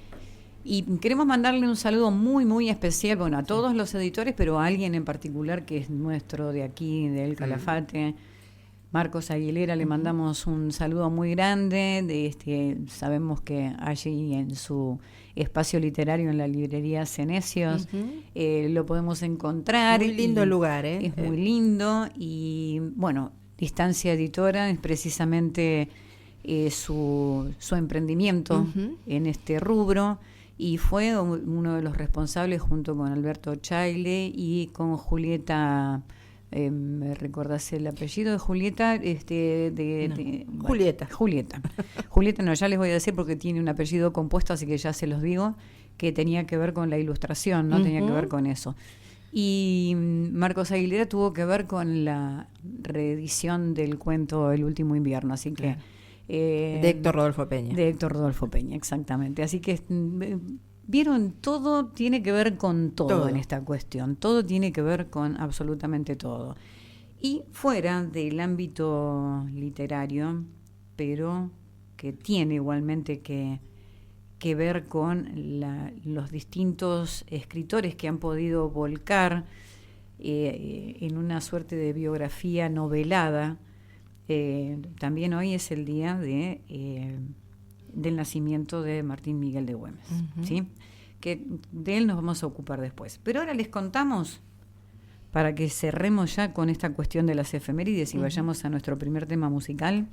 S2: Y queremos mandarle un saludo muy, muy especial, bueno, a todos los editores, pero a alguien en particular que es nuestro de aquí, del Calafate, Marcos Aguilera, le mandamos un saludo muy grande. Sabemos que allí en su espacio literario en la librería Cenecios lo podemos encontrar.
S4: Muy lindo lugar, ¿eh?
S2: Es muy lindo y, bueno, Distancia Editora es precisamente su emprendimiento en este rubro. Y fue uno de los responsables junto con Alberto Chaile y con Julieta, ¿me recordás el apellido de Julieta?
S4: Julieta.
S2: Julieta, no, ya les voy a decir porque tiene un apellido compuesto, así que ya se los digo, que tenía que ver con la ilustración, ¿no? Tenía que ver con eso. Y Marcos Aguilera tuvo que ver con la reedición del cuento El último invierno, así que...
S4: de Héctor Rodolfo Peña.
S2: De Héctor Rodolfo Peña, exactamente. Así que, vieron, todo tiene que ver con todo en esta cuestión. Todo tiene que ver con absolutamente todo. Y fuera del ámbito literario, pero que tiene igualmente que ver con los distintos escritores que han podido volcar en una suerte de biografía novelada. También hoy es el día del nacimiento de Martín Miguel de Güemes, ¿sí? Que de él nos vamos a ocupar después. Pero ahora les contamos, para que cerremos ya con esta cuestión de las efemérides y vayamos a nuestro primer tema musical,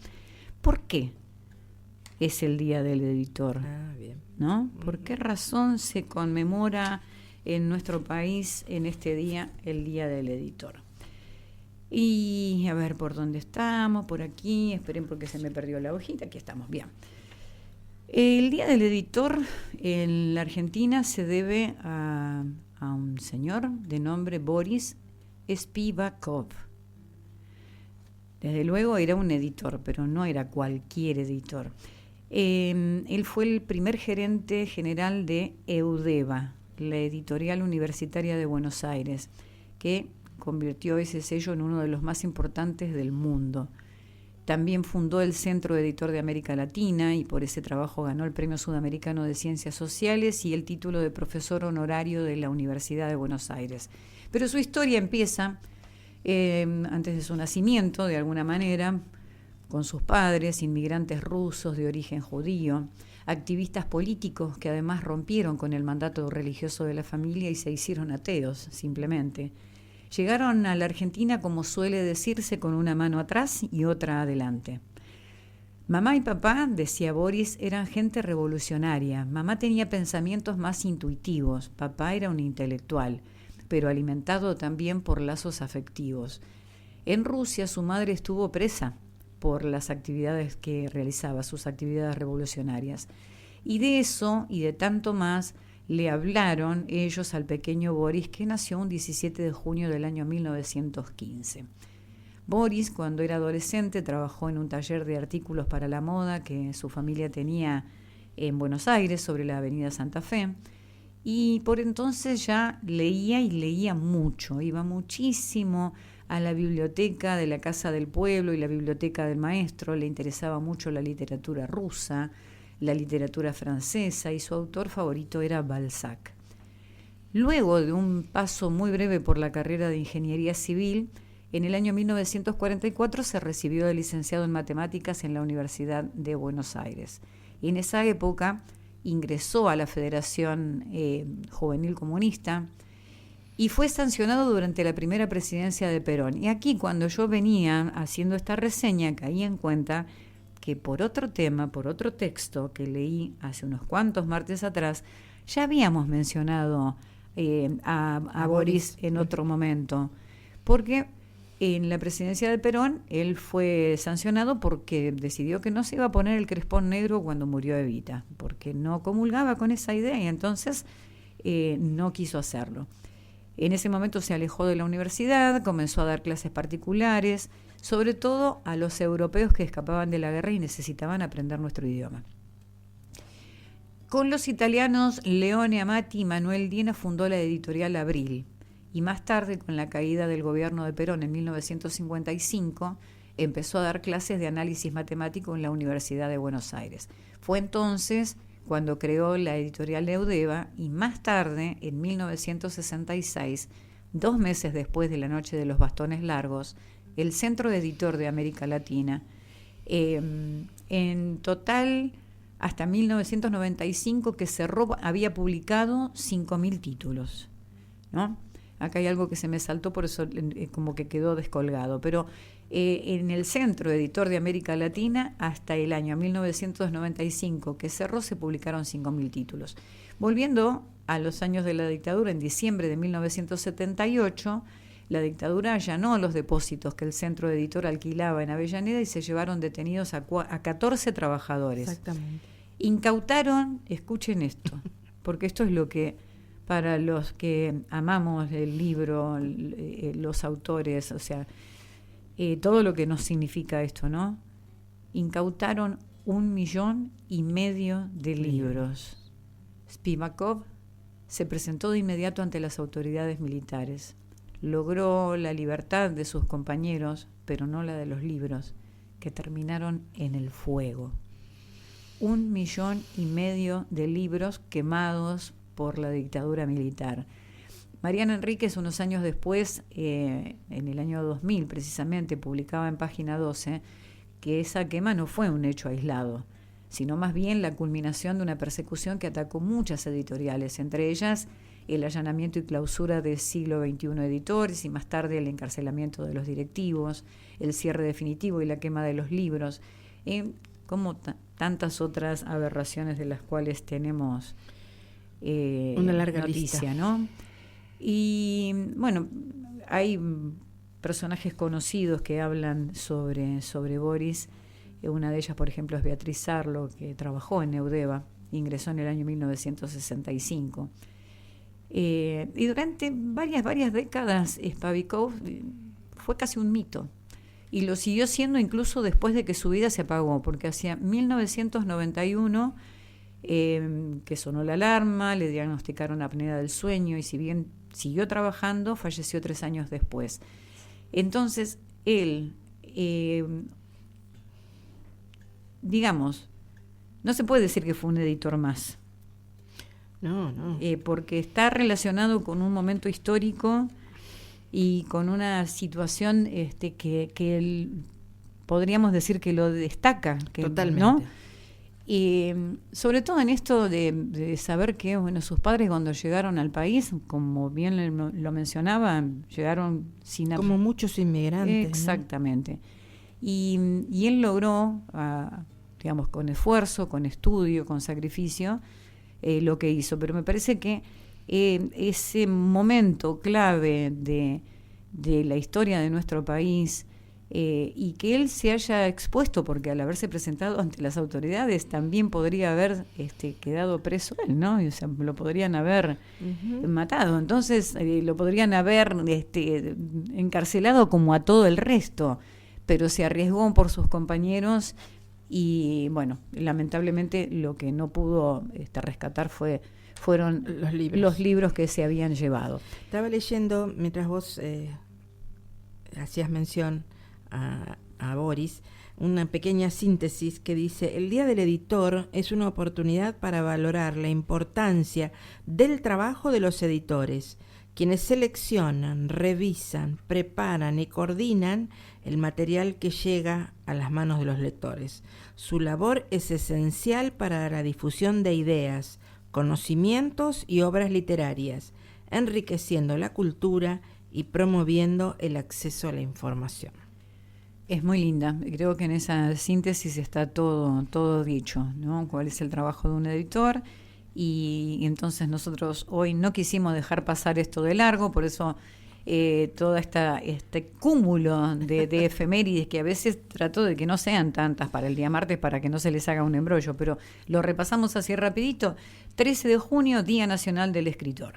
S2: ¿por qué es el día del editor?
S4: Bien.
S2: ¿No? ¿Por qué razón se conmemora en nuestro país en este día el día del editor? Y a ver por dónde estamos, por aquí, esperen porque se me perdió la hojita, aquí estamos, bien. El Día del Editor en la Argentina se debe a un señor de nombre Boris Spivakov. Desde luego era un editor, pero no era cualquier editor. Él fue el primer gerente general de Eudeva, la editorial universitaria de Buenos Aires, que convirtió ese sello en uno de los más importantes del mundo. También fundó el Centro Editor de América Latina y por ese trabajo ganó el Premio Sudamericano de Ciencias Sociales y el título de profesor honorario de la Universidad de Buenos Aires. Pero su historia empieza antes de su nacimiento, de alguna manera, con sus padres, inmigrantes rusos de origen judío, activistas políticos que además rompieron con el mandato religioso de la familia y se hicieron ateos, simplemente. Llegaron a la Argentina, como suele decirse, con una mano atrás y otra adelante. Mamá y papá, decía Boris, eran gente revolucionaria. Mamá tenía pensamientos más intuitivos, papá era un intelectual, pero alimentado también por lazos afectivos. En Rusia su madre estuvo presa por las actividades que realizaba, sus actividades revolucionarias. Y de eso y de tanto más le hablaron ellos al pequeño Boris, que nació un 17 de junio del año 1915. Boris, cuando era adolescente, trabajó en un taller de artículos para la moda que su familia tenía en Buenos Aires, sobre la avenida Santa Fe, y por entonces ya leía y leía mucho, iba muchísimo a la biblioteca de la Casa del Pueblo y la biblioteca del maestro, le interesaba mucho la literatura rusa, la literatura francesa, y su autor favorito era Balzac. Luego de un paso muy breve por la carrera de Ingeniería Civil, en el año 1944 se recibió de licenciado en Matemáticas en la Universidad de Buenos Aires. Y en esa época ingresó a la Federación Juvenil Comunista y fue sancionado durante la primera presidencia de Perón. Y aquí, cuando yo venía haciendo esta reseña, caí en cuenta que por otro tema, por otro texto que leí hace unos cuantos martes atrás, ya habíamos mencionado a Boris en otro momento, porque en la presidencia de Perón él fue sancionado porque decidió que no se iba a poner el crespón negro cuando murió Evita, porque no comulgaba con esa idea y entonces no quiso hacerlo. En ese momento se alejó de la universidad, comenzó a dar clases particulares, sobre todo a los europeos que escapaban de la guerra y necesitaban aprender nuestro idioma. Con los italianos Leone Amati y Manuel Diena fundó la editorial Abril, y más tarde, con la caída del gobierno de Perón en 1955, empezó a dar clases de análisis matemático en la Universidad de Buenos Aires. Fue entonces cuando creó la editorial Eudeva, y más tarde, en 1966, 2 meses después de la Noche de los Bastones Largos, el Centro Editor de América Latina. En total, hasta 1995 que cerró, había publicado 5.000 títulos, ¿no? Acá hay algo que se me saltó, por eso como que quedó descolgado, pero en el Centro Editor de América Latina, hasta el año 1995 que cerró, se publicaron 5.000 títulos. Volviendo a los años de la dictadura, en diciembre de 1978, la dictadura allanó los depósitos que el Centro Editor alquilaba en Avellaneda y se llevaron detenidos a 14 trabajadores.
S4: Exactamente.
S2: Incautaron, escuchen esto, porque esto es lo que, para los que amamos el libro, los autores, o sea, todo lo que nos significa esto, ¿no? Incautaron 1,5 millones de libros. Spivakov se presentó de inmediato ante las autoridades militares. Logró la libertad de sus compañeros, pero no la de los libros, que terminaron en el fuego. 1,5 millones de libros quemados por la dictadura militar. Mariana Enríquez, unos años después, en el año 2000 precisamente, publicaba en Página 12 que esa quema no fue un hecho aislado, sino más bien la culminación de una persecución que atacó muchas editoriales, entre ellas el allanamiento y clausura de Siglo XXI Editores y más tarde el encarcelamiento de los directivos, el cierre definitivo y la quema de los libros, como tantas otras aberraciones de las cuales tenemos
S4: una larga
S2: noticia,
S4: lista,
S2: ¿no? Y bueno, hay personajes conocidos que hablan sobre Boris. Una de ellas, por ejemplo, es Beatriz Sarlo, que trabajó en Eudeva, ingresó en el año 1965. Y durante varias décadas, Spivakov fue casi un mito. Y lo siguió siendo incluso después de que su vida se apagó, porque hacia 1991 que sonó la alarma, le diagnosticaron apnea del sueño y si bien siguió trabajando, falleció 3 años después. Entonces, él, digamos, no se puede decir que fue un editor más.
S4: No.
S2: Porque está relacionado con un momento histórico y con una situación que él, podríamos decir que lo destaca.
S4: Totalmente.
S2: ¿No? Y sobre todo en esto de saber que sus padres cuando llegaron al país, como bien lo mencionaban, llegaron sin...
S4: Como muchos inmigrantes.
S2: Exactamente. ¿No? Y él logró, digamos, con esfuerzo, con estudio, con sacrificio, lo que hizo. Pero me parece que ese momento clave de la historia de nuestro país, y que él se haya expuesto, porque al haberse presentado ante las autoridades también podría haber quedado preso él, ¿no? O sea, lo podrían haber matado. Entonces lo podrían haber encarcelado como a todo el resto, pero se arriesgó por sus compañeros y, bueno, lamentablemente lo que no pudo rescatar fueron los libros que se habían llevado.
S4: Estaba leyendo, mientras vos hacías mención a Boris una pequeña síntesis que dice: el Día del Editor es una oportunidad para valorar la importancia del trabajo de los editores, quienes seleccionan, revisan, preparan y coordinan el material que llega a las manos de los lectores. Su labor es esencial para la difusión de ideas, conocimientos y obras literarias, enriqueciendo la cultura y promoviendo el acceso a la información.
S2: Es muy linda. Creo que en esa síntesis está todo dicho, ¿no? Cuál es el trabajo de un editor. Y entonces nosotros hoy no quisimos dejar pasar esto de largo, por eso todo este cúmulo de efemérides, que a veces trato de que no sean tantas para el día martes para que no se les haga un embrollo, pero lo repasamos así rapidito. 13 de junio, Día Nacional del Escritor.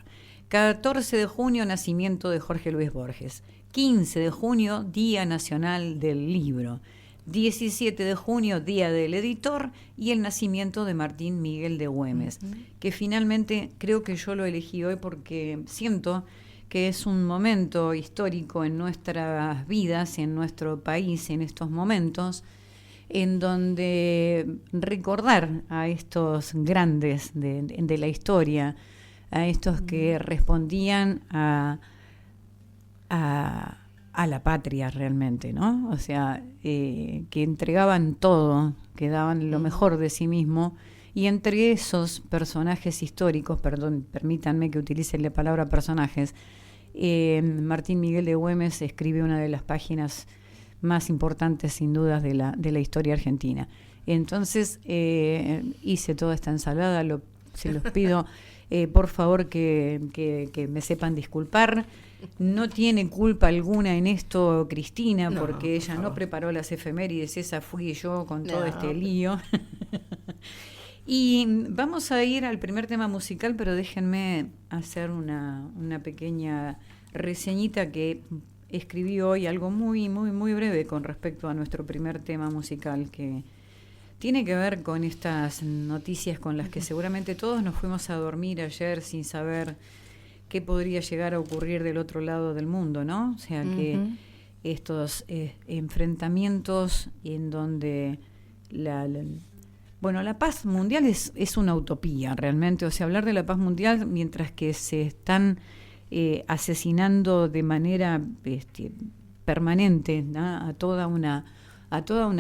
S2: 14 de junio, nacimiento de Jorge Luis Borges. 15 de junio, Día Nacional del Libro. 17 de junio, Día del Editor, y el nacimiento de Martín Miguel de Güemes, que finalmente creo que yo lo elegí hoy porque siento que es un momento histórico en nuestras vidas, en nuestro país, en estos momentos, en donde recordar a estos grandes de la historia, a estos que respondían a la patria realmente, ¿no? O sea, que entregaban todo, que daban lo mejor de sí mismo, y entre esos personajes históricos, permítanme que utilice la palabra personajes, Martín Miguel de Güemes escribe una de las páginas más importantes, sin dudas, de la historia argentina. Entonces, hice toda esta ensalada, se los pido, por favor, que me sepan disculpar. No tiene culpa alguna en esto Cristina, porque ella no preparó las efemérides, esa fui yo con todo este lío. Y vamos a ir al primer tema musical, pero déjenme hacer una pequeña reseñita que escribí hoy, algo muy, muy, muy breve con respecto a nuestro primer tema musical, que tiene que ver con estas noticias con las que seguramente todos nos fuimos a dormir ayer sin saber qué podría llegar a ocurrir del otro lado del mundo, ¿no? O sea, que estos enfrentamientos en donde la paz mundial es una utopía realmente. O sea, hablar de la paz mundial mientras que se están asesinando de manera permanente, ¿no? a toda una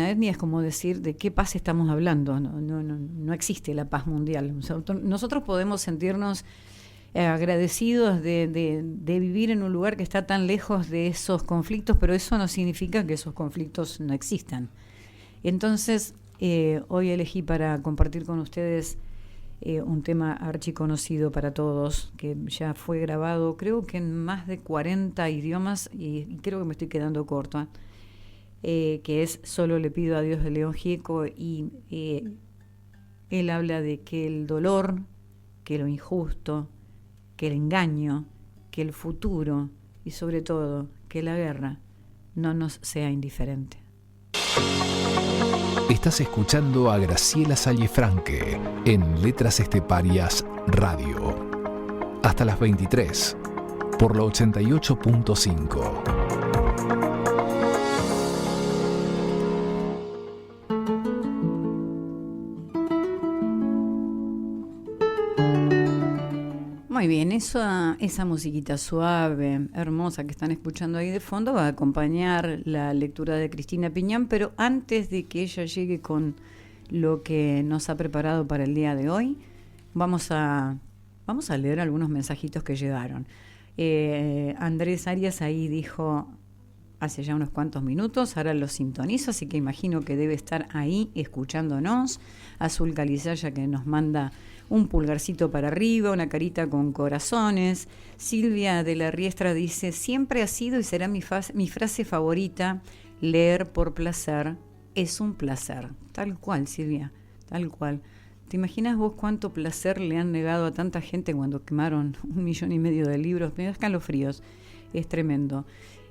S2: etnia, es como decir de qué paz estamos hablando. No existe la paz mundial. O sea, nosotros podemos sentirnos agradecidos de vivir en un lugar que está tan lejos de esos conflictos, pero eso no significa que esos conflictos no existan. Entonces, hoy elegí para compartir con ustedes un tema archiconocido para todos, que ya fue grabado creo que en más de 40 idiomas, y creo que me estoy quedando corta, que es Solo le pido a Dios, de León Gieco, y él habla de que el dolor, que lo injusto, que el engaño, que el futuro y sobre todo que la guerra no nos sea indiferente.
S1: Estás escuchando a Graciela Sallefranque en Letras Esteparias Radio. Hasta las 23 por la 88.5.
S2: Muy bien, esa musiquita suave, hermosa que están escuchando ahí de fondo va a acompañar la lectura de Cristina Piñán, pero antes de que ella llegue con lo que nos ha preparado para el día de hoy, vamos a leer algunos mensajitos que llegaron. Andrés Arias ahí dijo hace ya unos cuantos minutos, ahora lo sintonizo, así que imagino que debe estar ahí escuchándonos. Azul Calizaya, que nos manda un pulgarcito para arriba, una carita con corazones. Silvia de la Riestra dice: siempre ha sido y será mi frase favorita, leer por placer es un placer. Tal cual, Silvia, tal cual. ¿Te imaginas vos cuánto placer le han negado a tanta gente cuando quemaron 1,5 millones de libros? Me da escalofríos, es tremendo.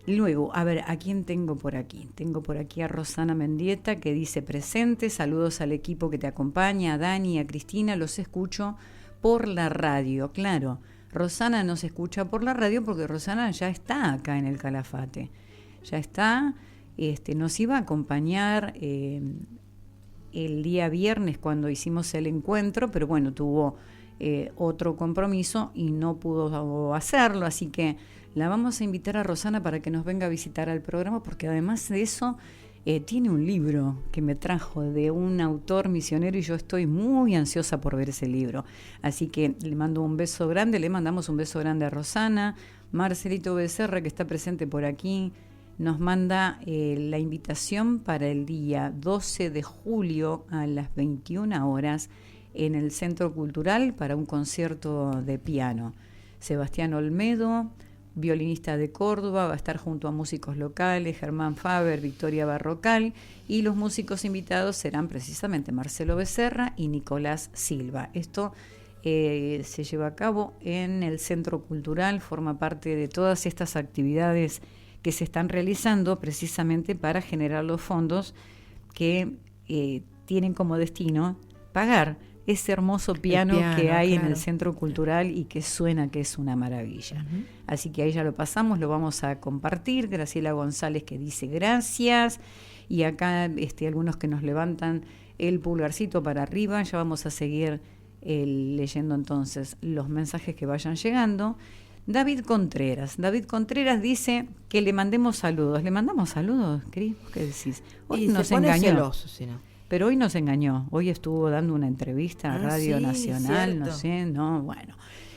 S2: Luego, a ver, ¿a quién tengo por aquí? Tengo por aquí a Rosana Mendieta, que dice presente, saludos al equipo que te acompaña, a Dani, a Cristina, los escucho por la radio. Claro, Rosana nos escucha por la radio porque Rosana ya está acá en el Calafate, ya está, nos iba a acompañar el día viernes cuando hicimos el encuentro, pero bueno, tuvo otro compromiso y no pudo hacerlo, así que la vamos a invitar a Rosana para que nos venga a visitar al programa, porque además de eso tiene un libro que me trajo de un autor misionero y yo estoy muy ansiosa por ver ese libro, así que le mando un beso grande, le mandamos un beso grande a Rosana. Marcelito Becerra, que está presente por aquí, nos manda la invitación para el día 12 de julio a las 21 horas en el Centro Cultural para un concierto de piano. Sebastián Olmedo, violinista de Córdoba, va a estar junto a músicos locales, Germán Faber, Victoria Barrocal, y los músicos invitados serán precisamente Marcelo Becerra y Nicolás Silva. Esto se lleva a cabo en el Centro Cultural, forma parte de todas estas actividades que se están realizando precisamente para generar los fondos que tienen como destino pagar ese hermoso piano que hay en el Centro Cultural y que suena que es una maravilla. Uh-huh. Así que ahí ya lo pasamos, lo vamos a compartir. Graciela González que dice gracias, y acá algunos que nos levantan el pulgarcito para arriba. Ya vamos a seguir leyendo entonces los mensajes que vayan llegando. David Contreras dice que le mandemos saludos. ¿Le mandamos saludos, Cris? ¿Qué decís? Hoy nos engañó.
S4: Celoso, si no.
S2: Pero hoy nos engañó. Hoy estuvo dando una entrevista a Radio Nacional, cierto. No sé, no, bueno.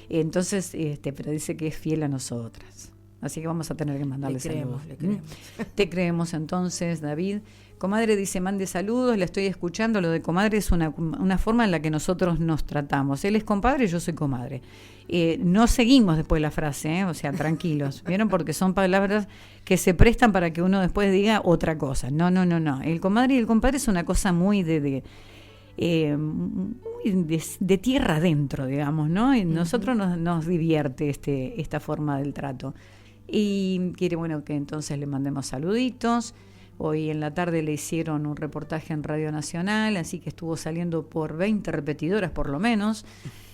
S2: Entonces, pero dice que es fiel a nosotras. Así que vamos a tener que mandarle saludos.
S4: Le creemos.
S2: Te creemos entonces, David. Comadre dice, mande saludos, la estoy escuchando. Lo de comadre es una forma en la que nosotros nos tratamos. Él es compadre, yo soy comadre. No seguimos después la frase, o sea, tranquilos. ¿Vieron? Porque son palabras que se prestan para que uno después diga otra cosa. No. El comadre y el compadre es una cosa muy de tierra adentro, digamos, ¿no? Y nosotros nos divierte esta forma del trato. Y quiere, bueno, que entonces le mandemos saluditos. Hoy en la tarde le hicieron un reportaje en Radio Nacional, así que estuvo saliendo por 20 repetidoras por lo menos.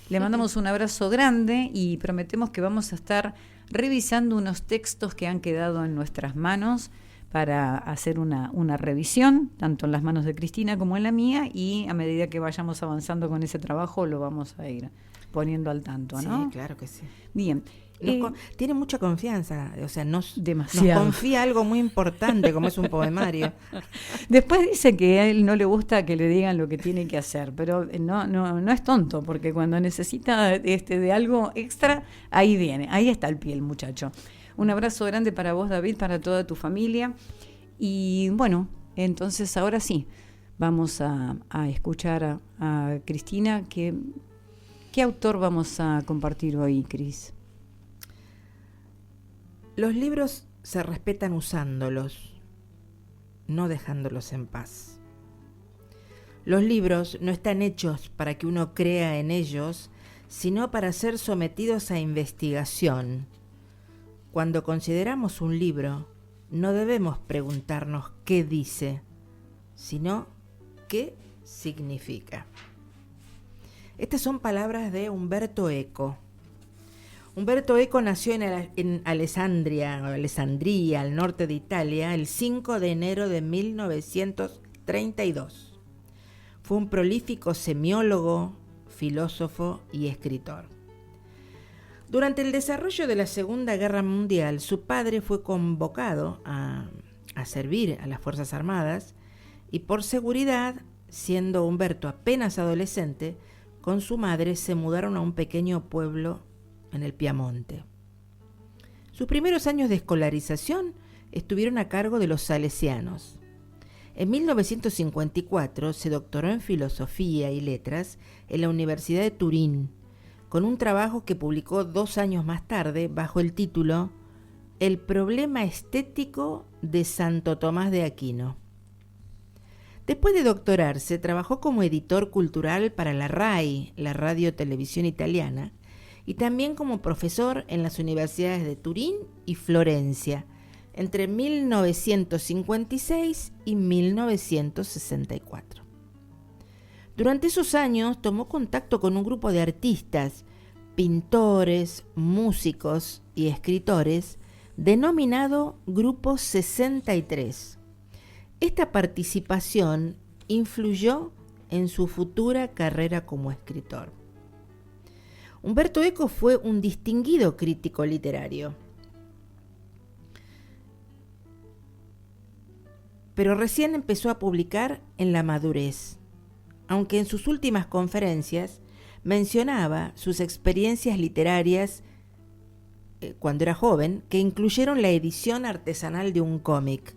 S2: Le mandamos un abrazo grande y prometemos que vamos a estar revisando unos textos que han quedado en nuestras manos para hacer una revisión, tanto en las manos de Cristina como en la mía, y a medida que vayamos avanzando con ese trabajo lo vamos a ir poniendo al tanto, ¿no?
S4: Sí, claro que sí.
S2: Bien.
S4: Tiene mucha confianza, o sea, nos
S2: confía
S4: algo muy importante como es un poemario.
S2: Después dice que a él no le gusta que le digan lo que tiene que hacer, pero no es tonto, porque cuando necesita de algo extra, ahí viene, ahí está el pie el muchacho. Un abrazo grande para vos, David, para toda tu familia. Y bueno, entonces ahora sí, vamos a escuchar a Cristina. ¿Qué autor vamos a compartir hoy, Cris?
S4: Los libros se respetan usándolos, no dejándolos en paz. Los libros no están hechos para que uno crea en ellos, sino para ser sometidos a investigación. Cuando consideramos un libro, no debemos preguntarnos qué dice, sino qué significa. Estas son palabras de Umberto Eco. Umberto Eco nació en Alessandria, al norte de Italia, el 5 de enero de 1932. Fue un prolífico semiólogo, filósofo y escritor. Durante el desarrollo de la Segunda Guerra Mundial, su padre fue convocado a servir a las Fuerzas Armadas y por seguridad, siendo Umberto apenas adolescente, con su madre se mudaron a un pequeño pueblo en el Piamonte. Sus primeros años de escolarización estuvieron a cargo de los salesianos. En 1954 se doctoró en Filosofía y Letras en la Universidad de Turín, con un trabajo que publicó 2 años más tarde bajo el título El problema estético de Santo Tomás de Aquino. Después de doctorarse, trabajó como editor cultural para la RAI, la Radio Televisión Italiana, y también como profesor en las universidades de Turín y Florencia, entre 1956 y 1964. Durante esos años tomó contacto con un grupo de artistas, pintores, músicos y escritores denominado Grupo 63. Esta participación influyó en su futura carrera como escritor. Umberto Eco fue un distinguido crítico literario, pero recién empezó a publicar en la madurez, aunque en sus últimas conferencias mencionaba sus experiencias literarias cuando era joven, que incluyeron la edición artesanal de un cómic.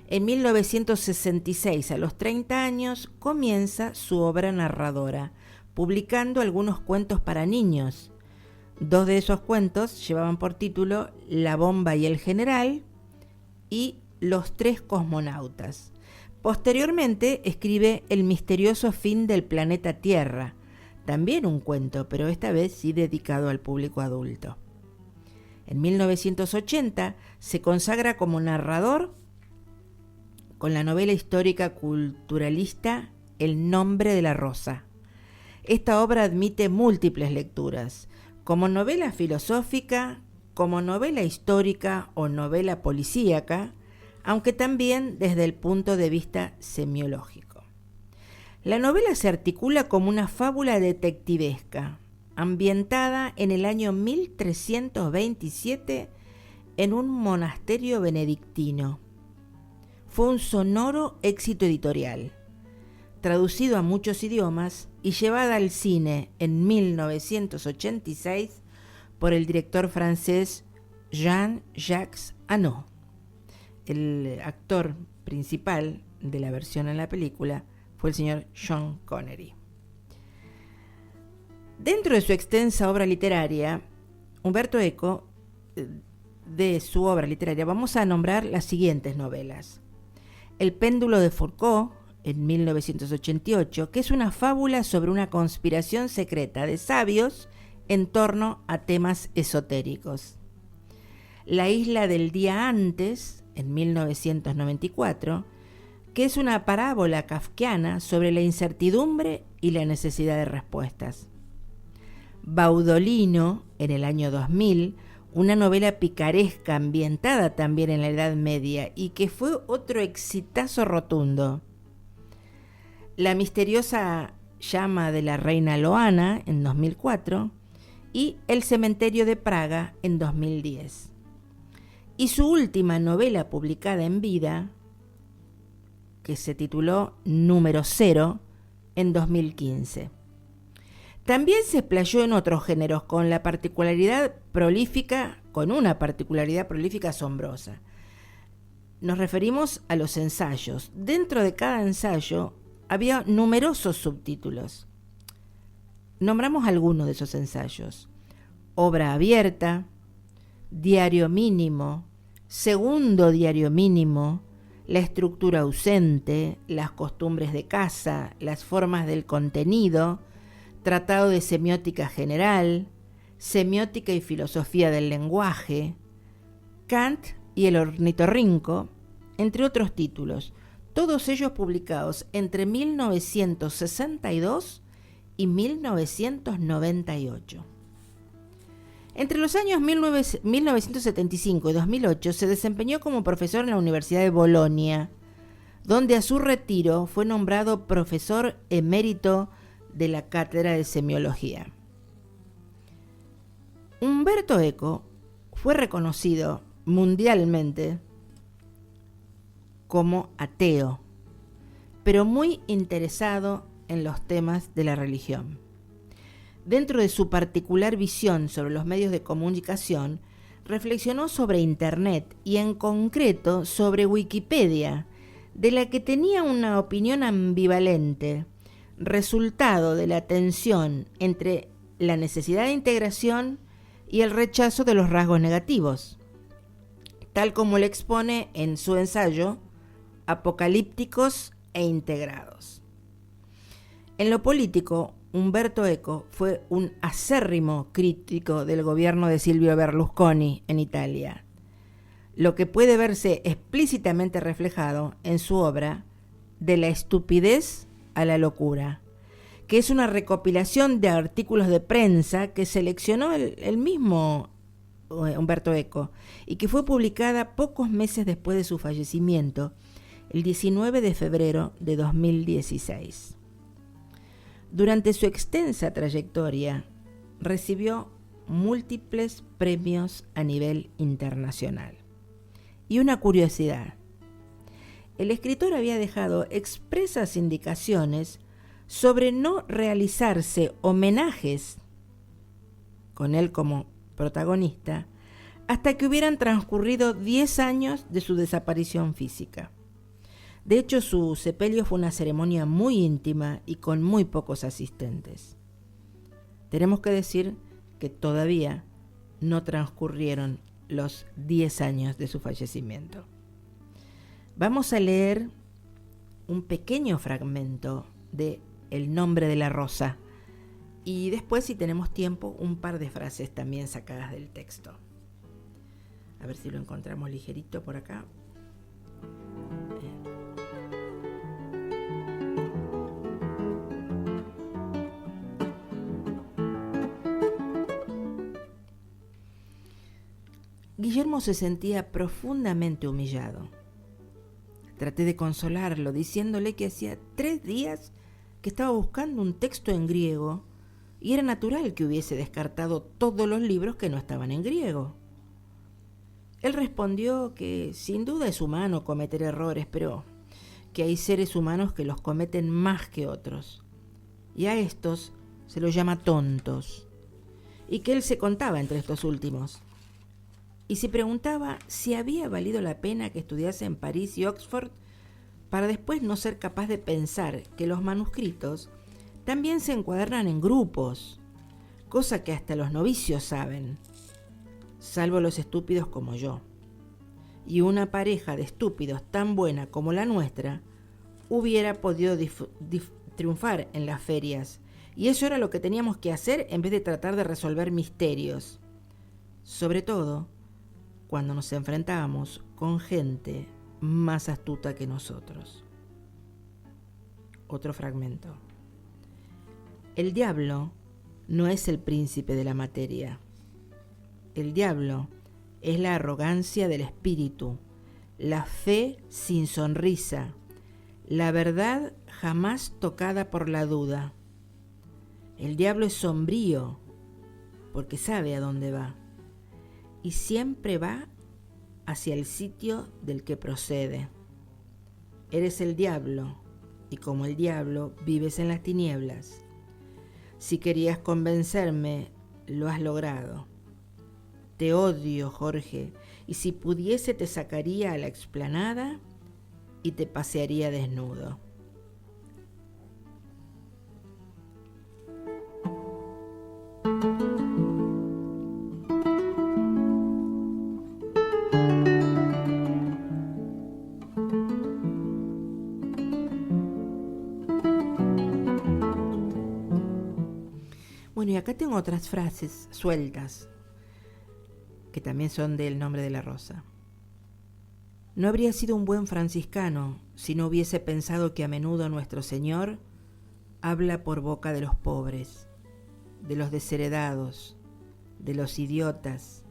S4: En 1966, a los 30 años, comienza su obra narradora, publicando algunos cuentos para niños. 2 de esos cuentos llevaban por título La bomba y el general y Los 3 cosmonautas. Posteriormente escribe El misterioso fin del planeta Tierra, también un cuento, pero esta vez sí dedicado al público adulto. En 1980 se consagra como narrador con la novela histórica culturalista El nombre de la rosa. Esta obra admite múltiples lecturas, como novela filosófica, como novela histórica o novela policíaca, aunque también desde el punto de vista semiológico. La novela se articula como una fábula detectivesca, ambientada en el año 1327 en un monasterio benedictino. Fue un sonoro éxito editorial, traducido a muchos idiomas y llevada al cine en 1986 por el director francés Jean-Jacques Annaud. El actor principal de la versión en la película fue el señor Sean Connery. Dentro de su extensa obra literaria, Umberto Eco, de su obra literaria, vamos a nombrar las siguientes novelas. El péndulo de Foucault, en 1988, que es una fábula sobre una conspiración secreta de sabios en torno a temas esotéricos. La isla del día antes, en 1994, que es una parábola kafkiana sobre la incertidumbre y la necesidad de respuestas. Baudolino, en el año 2000, una novela picaresca ambientada también en la Edad Media y que fue otro exitazo rotundo. La misteriosa llama de la reina Loana, en 2004, y El cementerio de Praga, en 2010. Y su última novela publicada en vida, que se tituló Número 0, en 2015. También se explayó en otros géneros con una particularidad prolífica asombrosa. Nos referimos a los ensayos. Dentro de cada ensayo había numerosos subtítulos. Nombramos algunos de esos ensayos: Obra abierta, Diario mínimo, Segundo diario mínimo, La estructura ausente, Las costumbres de casa, Las formas del contenido, Tratado de semiótica general, Semiótica y filosofía del lenguaje, Kant y el ornitorrinco, entre otros títulos, todos ellos publicados entre 1962 y 1998. Entre los años 1975 y 2008 se desempeñó como profesor en la Universidad de Bolonia, donde a su retiro fue nombrado profesor emérito de la Cátedra de Semiología. Umberto Eco fue reconocido mundialmente como ateo, pero muy interesado en los temas de la religión. Dentro de su particular visión sobre los medios de comunicación, reflexionó sobre Internet y en concreto sobre Wikipedia, de la que tenía una opinión ambivalente, resultado de la tensión entre la necesidad de integración y el rechazo de los rasgos negativos, tal como lo expone en su ensayo Apocalípticos e integrados. En lo político, Umberto Eco fue un acérrimo crítico del gobierno de Silvio Berlusconi en Italia, lo que puede verse explícitamente reflejado en su obra De la estupidez a la locura, que es una recopilación de artículos de prensa que seleccionó el mismo Umberto Eco y que fue publicada pocos meses después de su fallecimiento el 19 de febrero de 2016. Durante su extensa trayectoria, recibió múltiples premios a nivel internacional. Y una curiosidad: el escritor había dejado expresas indicaciones sobre no realizarse homenajes con él como protagonista hasta que hubieran transcurrido 10 años de su desaparición física. De hecho, su sepelio fue una ceremonia muy íntima y con muy pocos asistentes. Tenemos que decir que todavía no transcurrieron los 10 años de su fallecimiento. Vamos a leer un pequeño fragmento de El nombre de la rosa y después, si tenemos tiempo, un par de frases también sacadas del texto. A ver si lo encontramos ligerito por acá. Guillermo se sentía profundamente humillado. Traté de consolarlo, diciéndole que hacía 3 días que estaba buscando un texto en griego y era natural que hubiese descartado todos los libros que no estaban en griego. Él respondió que sin duda es humano cometer errores, pero que hay seres humanos que los cometen más que otros, y a estos se los llama tontos, y que él se contaba entre estos últimos. Y se preguntaba si había valido la pena que estudiase en París y Oxford para después no ser capaz de pensar que los manuscritos también se encuadernan en grupos, cosa que hasta los novicios saben, salvo los estúpidos como yo. Y una pareja de estúpidos tan buena como la nuestra hubiera podido triunfar en las ferias, y eso era lo que teníamos que hacer en vez de tratar de resolver misterios, sobre todo cuando nos enfrentábamos con gente más astuta que nosotros. Otro fragmento. El diablo no es el príncipe de la materia. El diablo es la arrogancia del espíritu, la fe sin sonrisa, la verdad jamás tocada por la duda. El diablo es sombrío porque sabe a dónde va y siempre va hacia el sitio del que procede. Eres el diablo y como el diablo vives en las tinieblas. Si querías convencerme, lo has logrado. Te odio, Jorge, y si pudiese te sacaría a la explanada y te pasearía desnudo. Bueno, y acá tengo otras frases sueltas que también son del nombre de la rosa. No habría sido un buen franciscano si no hubiese pensado que a menudo nuestro Señor habla por boca de los pobres, de los desheredados, de los idiotas,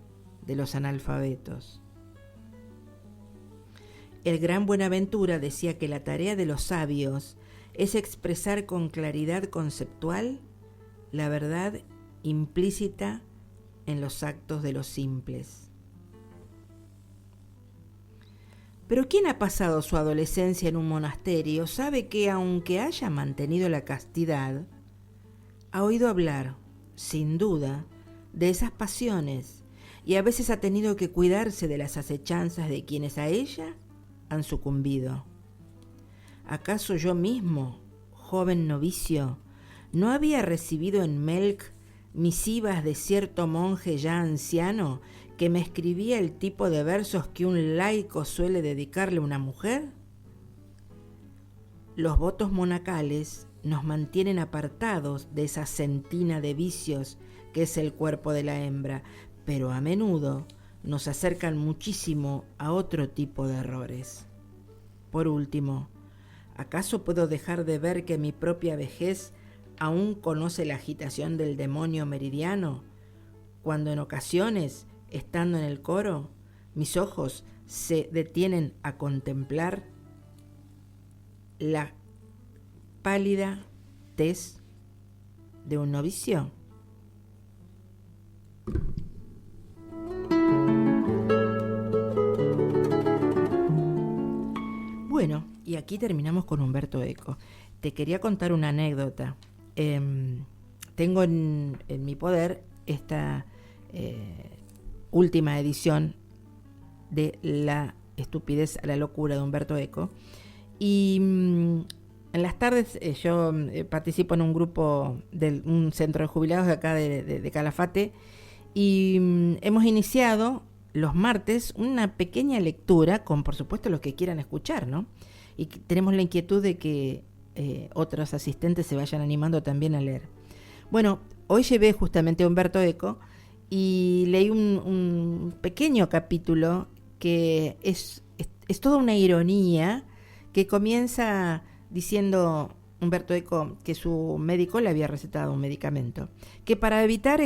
S4: de los analfabetos. El gran Buenaventura decía que la tarea de los sabios es expresar con claridad conceptual la verdad implícita en los actos de los simples. Pero quien ha pasado su adolescencia en un monasterio sabe que, aunque haya mantenido la castidad, ha oído hablar, sin duda, de esas pasiones y a veces ha tenido que cuidarse de las acechanzas de quienes a ella han sucumbido. ¿Acaso yo mismo, joven novicio, no había recibido en Melk misivas de cierto monje ya anciano que me escribía el tipo de versos que un laico suele dedicarle a una mujer? Los votos monacales nos mantienen apartados de esa centina de vicios que es el cuerpo de la hembra, pero a menudo nos acercan muchísimo a otro tipo de errores. Por último, ¿acaso puedo dejar de ver que mi propia vejez aún conoce la agitación del demonio meridiano, cuando en ocasiones, estando en el coro, mis ojos se detienen a contemplar la pálida tez de un novicio. Bueno, y aquí terminamos con Umberto Eco. Te quería contar una anécdota. Tengo en mi poder esta última edición de La estupidez a la locura de Umberto Eco. Y en las tardes yo participo en un grupo de un centro de jubilados de acá de Calafate, y hemos iniciado los martes una pequeña lectura con, por supuesto, los que quieran escuchar, ¿no? Y tenemos la inquietud de que otros asistentes se vayan animando también a leer. Bueno, hoy llevé justamente a Umberto Eco y leí un pequeño capítulo que es toda una ironía, que comienza diciendo Umberto Eco que su médico le había recetado un medicamento, que para evitar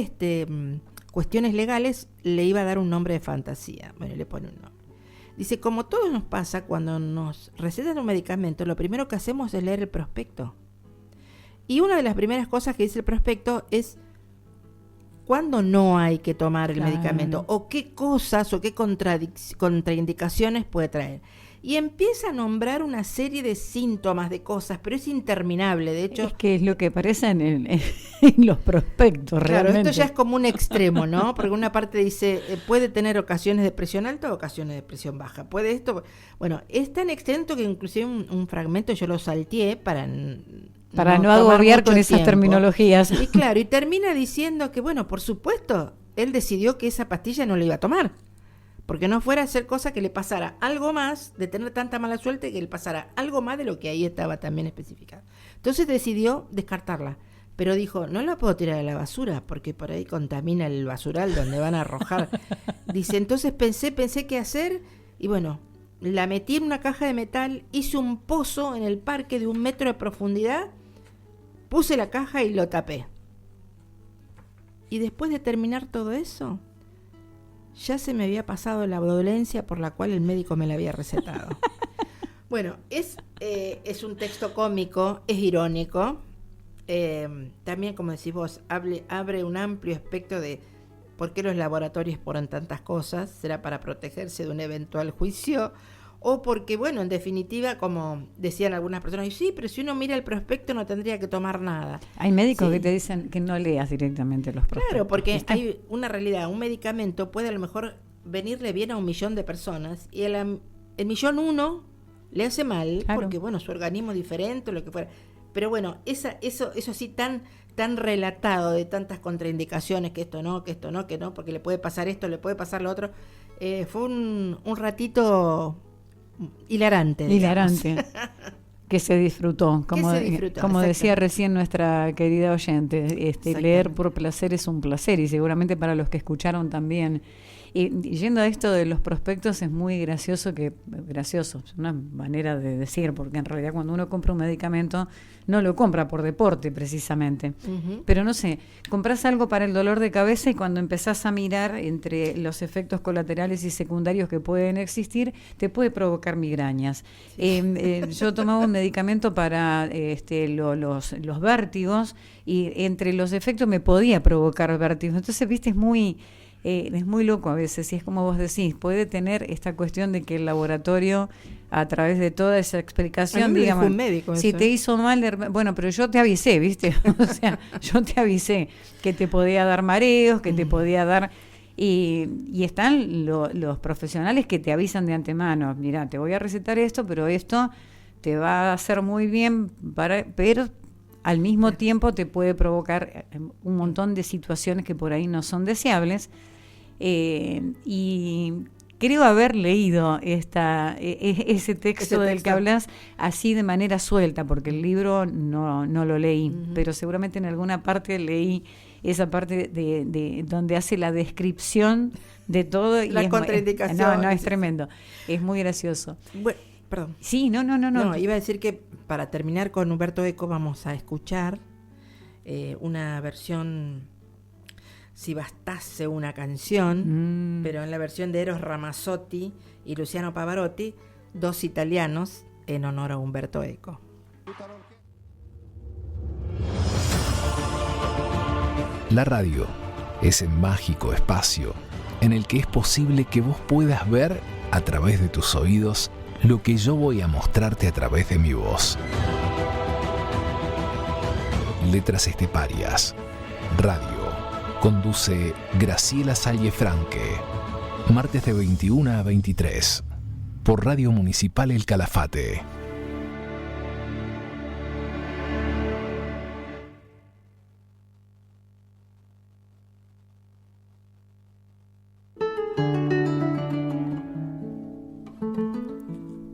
S4: cuestiones legales le iba a dar un nombre de fantasía. Bueno, le pone un nombre. Dice, como todo nos pasa cuando nos recetan un medicamento, lo primero que hacemos es leer el prospecto. Y una de las primeras cosas que dice el prospecto es cuándo no hay que tomar el medicamento, o qué cosas o qué contraindicaciones puede traer. Y empieza a nombrar una serie de síntomas, de cosas, pero es interminable. De hecho,
S2: es que es lo que aparece en los prospectos, realmente.
S4: Claro, esto ya es como un extremo, ¿no? Porque una parte dice, puede tener ocasiones de presión alta o ocasiones de presión baja. Puede esto... Bueno, es tan extenso que inclusive un fragmento yo lo salteé para no
S2: agobiar con esas
S4: tiempo.
S2: Terminologías.
S4: Y claro, y termina diciendo que, bueno, por supuesto, él decidió que esa pastilla no la iba a tomar, porque no fuera a ser cosa que le pasara algo más, de tener tanta mala suerte, que le pasara algo más de lo que ahí estaba también especificado. Entonces decidió descartarla, pero dijo, no la puedo tirar a la basura, porque por ahí contamina el basural donde van a arrojar. Dice, entonces pensé qué hacer, y bueno, la metí en una caja de metal, hice un pozo en el parque de 1 metro de profundidad, puse la caja y lo tapé. Y después de terminar todo eso, ya se me había pasado la dolencia por la cual el médico me la había recetado. Bueno, es un texto cómico, es irónico. También, como decís vos, abre un amplio espectro de por qué los laboratorios ponen tantas cosas. ¿Será para protegerse de un eventual juicio? O porque, bueno, en definitiva, como decían algunas personas, sí, pero si uno mira el prospecto no tendría que tomar nada.
S2: Hay médicos que te dicen que no leas directamente los prospectos.
S4: Claro, porque hay una realidad, un medicamento puede a lo mejor venirle bien a 1 millón de personas y el 1.000.001 le hace mal, claro, porque, bueno, su organismo es diferente o lo que fuera. Pero bueno, eso así tan relatado de tantas contraindicaciones, que esto no, que no, porque le puede pasar esto, le puede pasar lo otro, fue un ratito hilarante.
S2: Que se disfrutó, como decía recién nuestra querida oyente, leer por placer es un placer, y seguramente para los que escucharon también. Y yendo a esto de los prospectos, es muy gracioso, es una manera de decir, porque en realidad cuando uno compra un medicamento no lo compra por deporte precisamente, pero no sé, compras algo para el dolor de cabeza y cuando empezás a mirar entre los efectos colaterales y secundarios que pueden existir, te puede provocar migrañas. Yo tomaba un medicamento para los vértigos, y entre los efectos me podía provocar vértigos. Entonces, viste, es muy loco a veces, y es como vos decís, puede tener esta cuestión de que el laboratorio, a través de toda esa explicación, diga,
S4: un médico
S2: si te hizo mal, bueno, pero yo te avisé, ¿viste? O sea, yo te avisé que te podía dar mareos, que te podía dar... Y están los profesionales que te avisan de antemano, mira, te voy a recetar esto, pero esto te va a hacer muy bien, pero al mismo tiempo te puede provocar un montón de situaciones que por ahí no son deseables. Y creo haber leído ese texto del que hablas así de manera suelta, porque el libro no lo leí, pero seguramente en alguna parte leí esa parte de donde hace la descripción de todo. La
S4: contraindicación.
S2: No, es tremendo. Es muy gracioso.
S4: Bueno, perdón.
S2: Sí, no.
S4: No, iba a decir que para terminar con Umberto Eco vamos a escuchar una versión, Si bastase una canción, pero en la versión de Eros Ramazzotti y Luciano Pavarotti, 2 italianos en honor a Humberto Eco.
S1: La radio, ese mágico espacio en el que es posible que vos puedas ver a través de tus oídos lo que yo voy a mostrarte a través de mi voz. Letras Esteparias. Radio. Conduce Graciela Salle-Franque. Martes de 21 a 23. Por Radio Municipal El Calafate.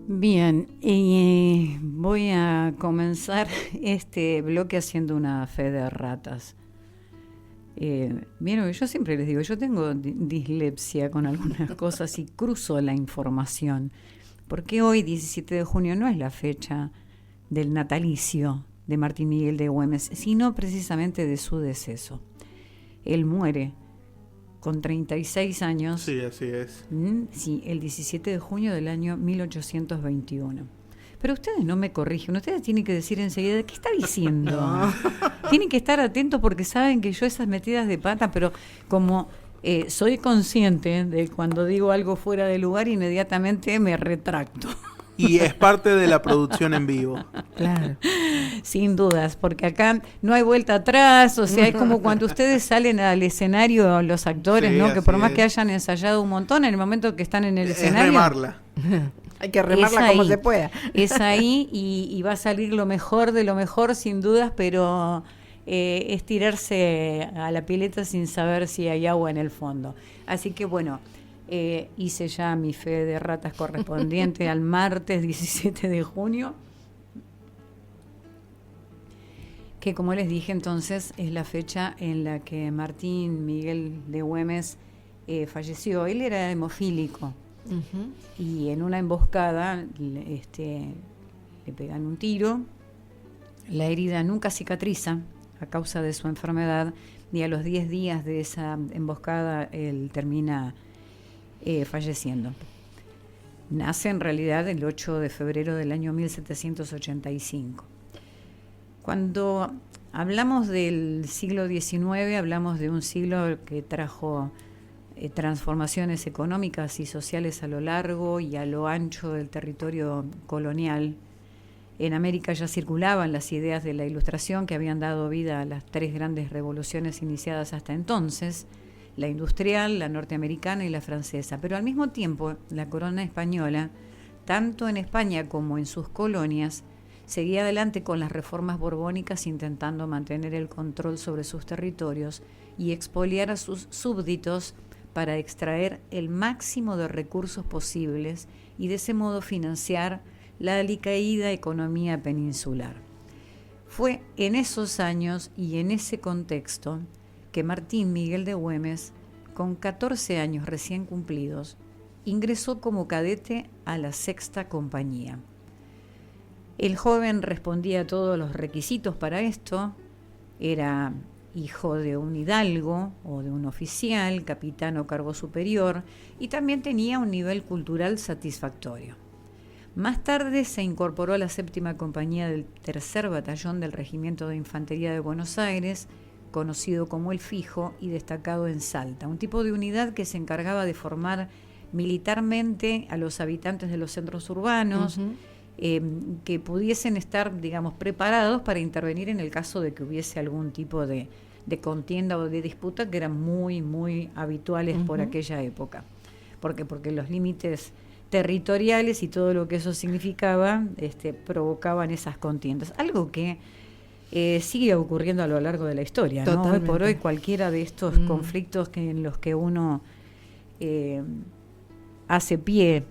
S2: Bien, y voy a comenzar este bloque haciendo una fe de ratas. Bien, yo siempre les digo, yo tengo dislexia con algunas cosas y cruzo la información, porque hoy, 17 de junio, no es la fecha del natalicio de Martín Miguel de Güemes, sino precisamente de su deceso. Él muere con 36 años.
S3: Sí, así es.
S2: Sí, el 17 de junio del año 1821. Pero ustedes no me corrigen, ustedes tienen que decir enseguida, ¿qué está diciendo? No. Tienen que estar atentos porque saben que yo esas metidas de pata, pero como soy consciente de cuando digo algo fuera de lugar, inmediatamente me retracto.
S3: Y es parte de la producción en vivo.
S4: Claro.
S2: Sin dudas, porque acá no hay vuelta atrás, o sea, es como cuando ustedes salen al escenario, los actores, sí, ¿no? Que por más que hayan ensayado un montón, en el momento que están en el escenario...
S3: remarla.
S4: Hay que remarla como se pueda.
S2: Es ahí y va a salir lo mejor de lo mejor, sin dudas, pero es tirarse a la pileta sin saber si hay agua en el fondo. Así que bueno... hice ya mi fe de ratas correspondiente al martes 17 de junio, que como les dije entonces es la fecha en la que Martín Miguel de Güemes falleció. Él era hemofílico y en una emboscada le pegan un tiro, la herida nunca cicatriza a causa de su enfermedad y a los 10 días de esa emboscada él termina falleciendo. Nace en realidad el 8 de febrero del año 1785. Cuando hablamos del siglo XIX, hablamos de un siglo que trajo transformaciones económicas y sociales a lo largo y a lo ancho del territorio colonial. En América ya circulaban las ideas de la Ilustración que habían dado vida a las 3 grandes revoluciones iniciadas hasta entonces, la industrial, la norteamericana y la francesa. Pero al mismo tiempo, la corona española, tanto en España como en sus colonias, seguía adelante con las reformas borbónicas intentando mantener el control sobre sus territorios y expoliar a sus súbditos para extraer el máximo de recursos posibles y de ese modo financiar la alicaída economía peninsular. Fue en esos años y en ese contexto que Martín Miguel de Güemes, con 14 años recién cumplidos, ingresó como cadete a la Sexta Compañía. El joven respondía a todos los requisitos para esto, era hijo de un hidalgo o de un oficial, capitán o cargo superior, y también tenía un nivel cultural satisfactorio. Más tarde se incorporó a la Séptima Compañía del Tercer Batallón del Regimiento de Infantería de Buenos Aires, conocido como El Fijo y destacado en Salta, un tipo de unidad que se encargaba de formar militarmente a los habitantes de los centros urbanos, que pudiesen estar, digamos, preparados para intervenir en el caso de que hubiese algún tipo de contienda o de disputa que eran muy, muy habituales por aquella época. ¿Por qué? Porque los límites territoriales y todo lo que eso significaba provocaban esas contiendas. Algo que sigue ocurriendo a lo largo de la historia, ¿no? Hoy por hoy cualquiera de estos conflictos en los que uno hace pie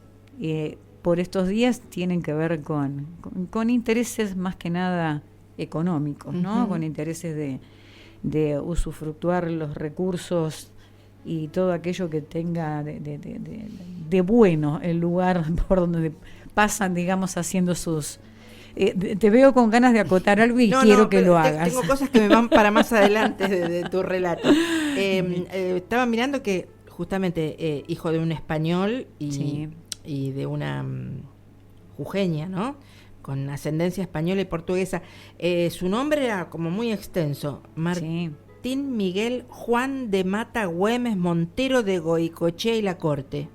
S2: por estos días tienen que ver con intereses más que nada económicos, ¿no? Con intereses de usufructuar los recursos y todo aquello que tenga de bueno el lugar por donde pasan, digamos, haciendo sus... te veo con ganas de acotar algo y quiero que lo hagas.
S4: Tengo cosas que me van para más adelante de tu relato. Estaba mirando que justamente hijo de un español y de una jujeña, ¿no? Con ascendencia española y portuguesa. Su nombre era como muy extenso. Martín Miguel Juan de Mata Güemes Montero de Goicoechea y La Corte.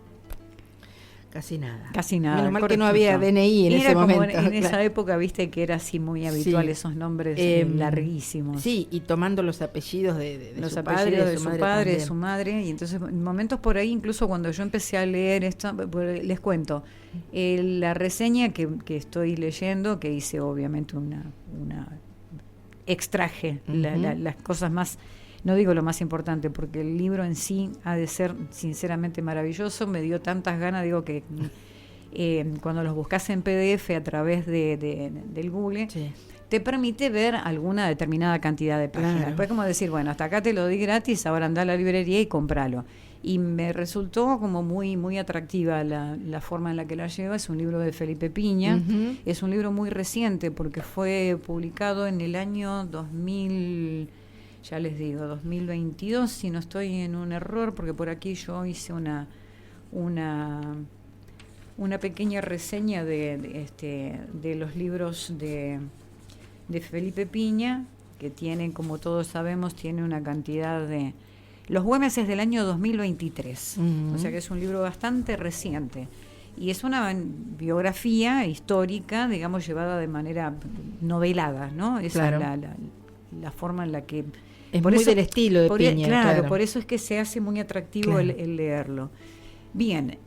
S4: Casi nada. Menos mal que no había DNI en ese momento.
S2: En esa época, viste que era así muy habitual esos nombres larguísimos.
S4: Sí, y tomando los apellidos de
S2: los
S4: su
S2: apellidos
S4: padre,
S2: de su padre, de su madre. Y entonces, en momentos por ahí, incluso cuando yo empecé a leer esto, les cuento, la reseña que estoy leyendo, que hice obviamente una extraje las cosas más, no digo lo más importante, porque el libro en sí ha de ser sinceramente maravilloso, me dio tantas ganas, digo que cuando los buscas en PDF a través del Google, te permite ver alguna determinada cantidad de páginas. Después como decir, bueno, hasta acá te lo di gratis, ahora anda a la librería y compralo. Y me resultó como muy, muy atractiva la forma en la que la lleva. Es un libro de Felipe Piña, es un libro muy reciente porque fue publicado en el año 2000... Ya les digo, 2022, si no estoy en un error, porque por aquí yo hice una pequeña reseña de los libros de Felipe Piña, que tienen, como todos sabemos, tiene una cantidad de... Los Güemes es del año 2023, o sea que es un libro bastante reciente. Y es una biografía histórica, digamos, llevada de manera novelada, ¿no? Esa es la forma en la que...
S4: Es por muy eso, del estilo de Piña.
S2: Claro, por eso es que se hace muy atractivo el leerlo. Bien,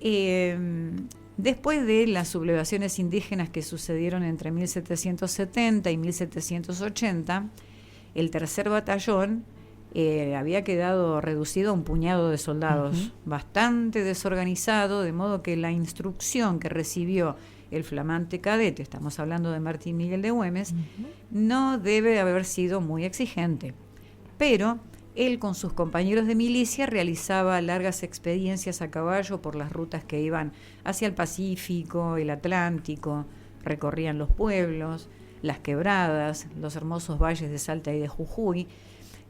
S2: después de las sublevaciones indígenas que sucedieron entre 1770 y 1780, el tercer batallón había quedado reducido a un puñado de soldados, bastante desorganizado, de modo que la instrucción que recibió el flamante cadete, estamos hablando de Martín Miguel de Güemes, no debe haber sido muy exigente. Pero él con sus compañeros de milicia realizaba largas experiencias a caballo por las rutas que iban hacia el Pacífico, el Atlántico, recorrían los pueblos, las quebradas, los hermosos valles de Salta y de Jujuy,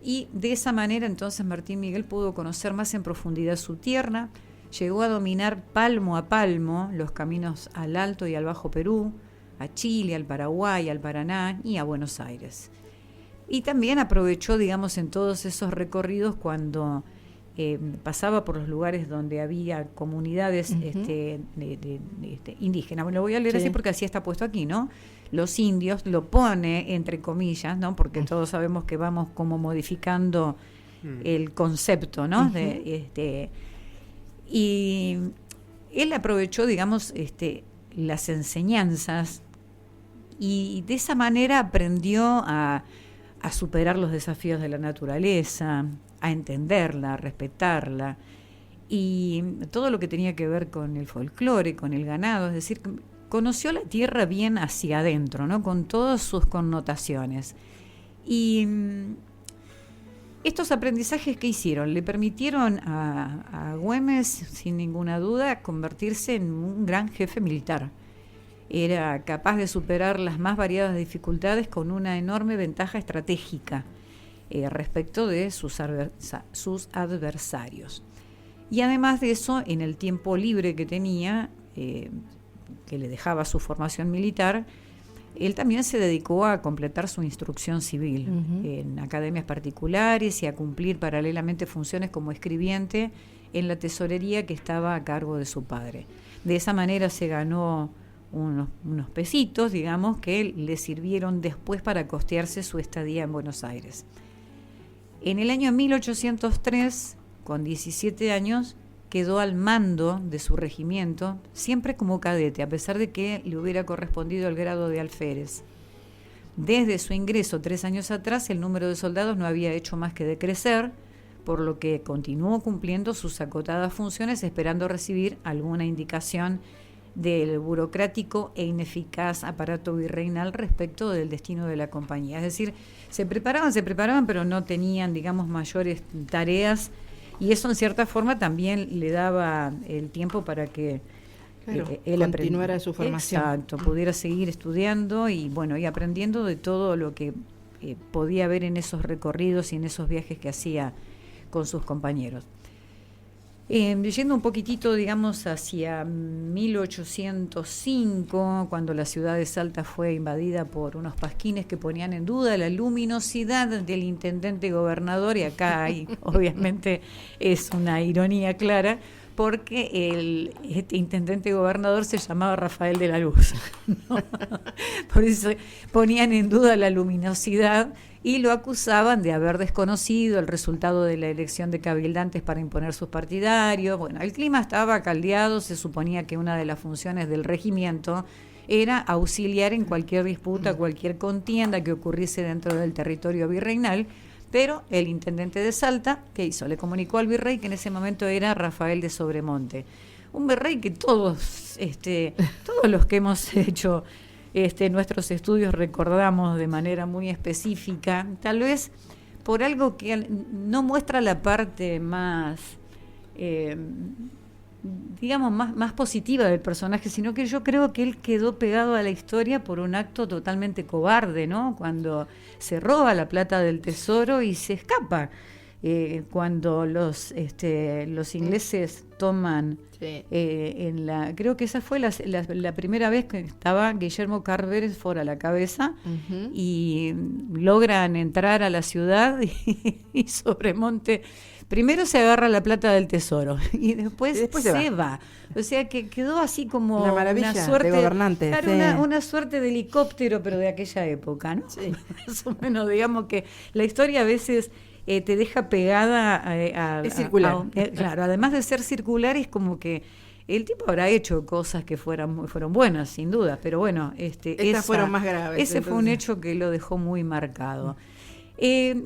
S2: y de esa manera entonces Martín Miguel pudo conocer más en profundidad su tierra, llegó a dominar palmo a palmo los caminos al Alto y al Bajo Perú, a Chile, al Paraguay, al Paraná y a Buenos Aires. Y también aprovechó, digamos, en todos esos recorridos cuando pasaba por los lugares donde había comunidades indígenas. Bueno, lo voy a leer así porque así está puesto aquí, ¿no? Los indios, lo pone entre comillas, ¿no? Porque todos sabemos que vamos como modificando el concepto, ¿no? Y él aprovechó, digamos, las enseñanzas y de esa manera aprendió a superar los desafíos de la naturaleza, a entenderla, a respetarla, y todo lo que tenía que ver con el folclore, con el ganado, es decir, conoció la tierra bien hacia adentro, ¿no? Con todas sus connotaciones. Y estos aprendizajes que hicieron le permitieron a Güemes, sin ninguna duda, convertirse en un gran jefe militar. Era capaz de superar las más variadas dificultades con una enorme ventaja estratégica respecto de sus adversarios. Y además de eso, en el tiempo libre que tenía, que le dejaba su formación militar, él también se dedicó a completar su instrucción civil en academias particulares y a cumplir paralelamente funciones como escribiente en la tesorería que estaba a cargo de su padre. De esa manera se ganó unos pesitos, digamos, que le sirvieron después para costearse su estadía en Buenos Aires. En el año 1803, con 17 años, quedó al mando de su regimiento, siempre como cadete, a pesar de que le hubiera correspondido el grado de alférez. Desde su ingreso 3 años atrás, el número de soldados no había hecho más que decrecer, por lo que continuó cumpliendo sus acotadas funciones, esperando recibir alguna indicación del burocrático e ineficaz aparato virreinal respecto del destino de la compañía. Es decir, se preparaban, pero no tenían, digamos, mayores tareas, y eso en cierta forma también le daba el tiempo para que él
S4: continuara su formación.
S2: Exacto, pudiera seguir estudiando y bueno, y aprendiendo de todo lo que podía ver en esos recorridos y en esos viajes que hacía con sus compañeros. Yendo un poquitito, digamos, hacia 1805, cuando la ciudad de Salta fue invadida por unos pasquines que ponían en duda la luminosidad del intendente gobernador, y acá hay, obviamente, es una ironía clara, porque este intendente gobernador se llamaba Rafael de la Luz, ¿no? Por eso ponían en duda la luminosidad y lo acusaban de haber desconocido el resultado de la elección de cabildantes para imponer sus partidarios. Bueno, el clima estaba caldeado, se suponía que una de las funciones del regimiento era auxiliar en cualquier disputa, cualquier contienda que ocurriese dentro del territorio virreinal, pero el intendente de Salta, ¿qué hizo? Le comunicó al virrey, que en ese momento era Rafael de Sobremonte, un virrey que todos los que hemos hecho nuestros estudios recordamos de manera muy específica, tal vez por algo que no muestra la parte más, digamos, más positiva del personaje, sino que yo creo que él quedó pegado a la historia por un acto totalmente cobarde, ¿no? Cuando se roba la plata del tesoro y se escapa. Cuando los ingleses toman creo que esa fue la primera vez que estaba Guillermo Carberesford a la cabeza, y logran entrar a la ciudad y Sobremonte primero se agarra la plata del tesoro y después se va. O sea que quedó así como
S4: una maravilla,
S2: una suerte
S4: de gobernante.
S2: Claro, una suerte de helicóptero, pero de aquella época, ¿no?
S4: Sí.
S2: Más o menos, digamos que la historia a veces te deja pegada
S4: es circular.
S2: Claro, además de ser circular, es como que el tipo habrá hecho cosas que fueron buenas, sin duda, pero bueno,
S4: estas fueron más graves.
S2: Ese entonces fue un hecho que lo dejó muy marcado.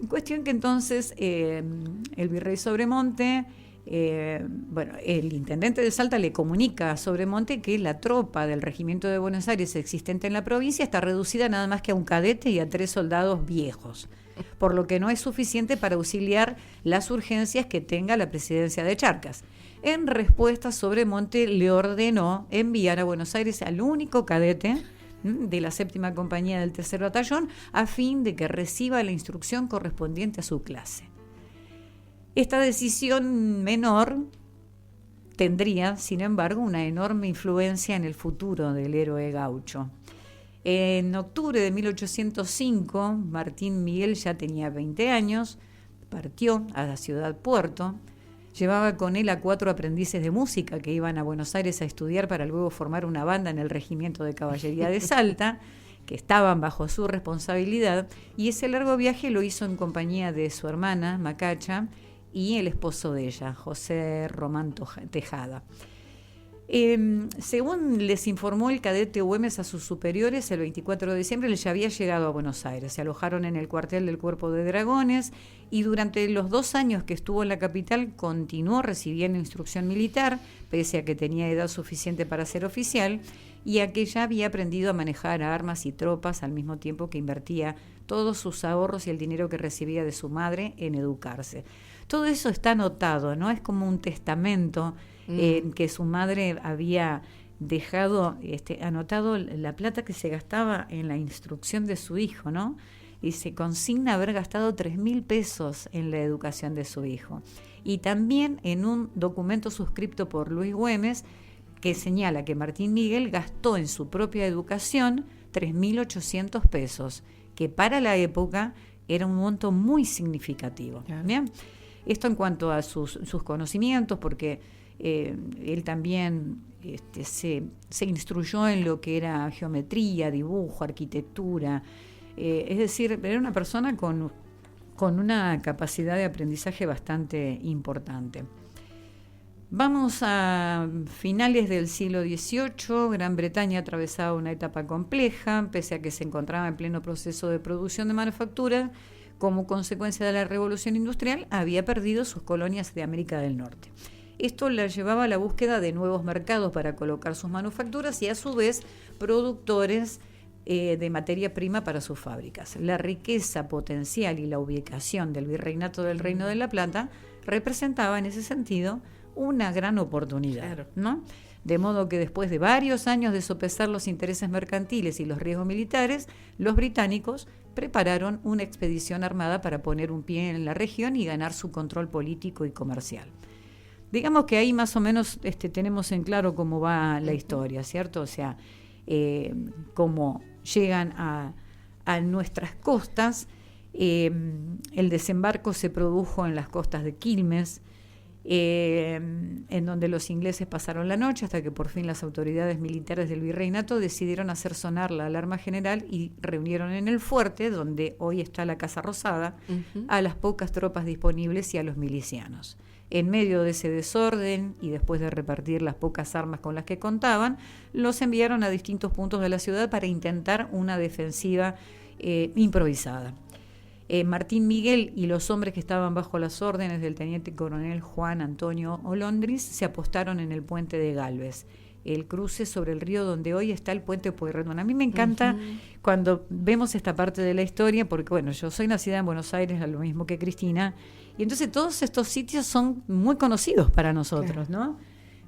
S2: Cuestión que entonces el virrey Sobremonte, el intendente de Salta le comunica a Sobremonte que la tropa del regimiento de Buenos Aires existente en la provincia está reducida nada más que a un cadete y a 3 soldados viejos, por lo que no es suficiente para auxiliar las urgencias que tenga la presidencia de Charcas. En respuesta, Sobremonte le ordenó enviar a Buenos Aires al único cadete de la 7ª compañía del 3er batallón a fin de que reciba la instrucción correspondiente a su clase. Esta decisión menor tendría, sin embargo, una enorme influencia en el futuro del héroe gaucho. En octubre de 1805, Martín Miguel ya tenía 20 años, partió a la ciudad Puerto, llevaba con él a 4 aprendices de música que iban a Buenos Aires a estudiar para luego formar una banda en el Regimiento de Caballería de Salta, que estaban bajo su responsabilidad, y ese largo viaje lo hizo en compañía de su hermana, Macacha, y el esposo de ella, José Román Tejada. Según les informó el cadete Güemes a sus superiores, el 24 de diciembre él ya había llegado a Buenos Aires. Se alojaron en el cuartel del Cuerpo de Dragones y durante los 2 años que estuvo en la capital continuó recibiendo instrucción militar, pese a que tenía edad suficiente para ser oficial y a que ya había aprendido a manejar armas y tropas al mismo tiempo que invertía todos sus ahorros y el dinero que recibía de su madre en educarse. Todo eso está anotado, ¿no? Es como un testamento que su madre había dejado anotado la plata que se gastaba en la instrucción de su hijo, ¿no? Y se consigna haber gastado 3.000 pesos en la educación de su hijo. Y también en un documento suscripto por Luis Güemes que señala que Martín Miguel gastó en su propia educación 3.800 pesos, que para la época era un monto muy significativo. Claro. ¿Bien? Esto en cuanto a sus conocimientos, porque él también se instruyó en lo que era geometría, dibujo, arquitectura, es decir, era una persona con una capacidad de aprendizaje bastante importante. Vamos a finales del siglo XVIII, Gran Bretaña atravesaba una etapa compleja, pese a que se encontraba en pleno proceso de producción de manufactura. Como consecuencia de la revolución industrial, había perdido sus colonias de América del Norte. Esto la llevaba a la búsqueda de nuevos mercados para colocar sus manufacturas y a su vez productores de materia prima para sus fábricas. La riqueza potencial y la ubicación del virreinato del Reino de la Plata representaba en ese sentido una gran oportunidad, claro, ¿no? De modo que después de varios años de sopesar los intereses mercantiles y los riesgos militares, los británicos prepararon una expedición armada para poner un pie en la región y ganar su control político y comercial. digamos que ahí más o menos tenemos en claro cómo va la historia, ¿cierto? O sea, cómo llegan a nuestras costas. El desembarco se produjo en las costas de Quilmes, en donde los ingleses pasaron la noche hasta que por fin las autoridades militares del virreinato decidieron hacer sonar la alarma general y reunieron en el fuerte, donde hoy está la Casa Rosada, a las pocas tropas disponibles y a los milicianos. En medio de ese desorden y después de repartir las pocas armas con las que contaban, los enviaron a distintos puntos de la ciudad para intentar una defensiva improvisada. Martín Miguel y los hombres que estaban bajo las órdenes del teniente coronel Juan Antonio Olondris se apostaron en el puente de Gálvez, el cruce sobre el río donde hoy está el puente Pueyrredón. A mí me encanta cuando vemos esta parte de la historia, porque bueno, yo soy nacida en Buenos Aires, lo mismo que Cristina, y entonces todos estos sitios son muy conocidos para nosotros, ¿no?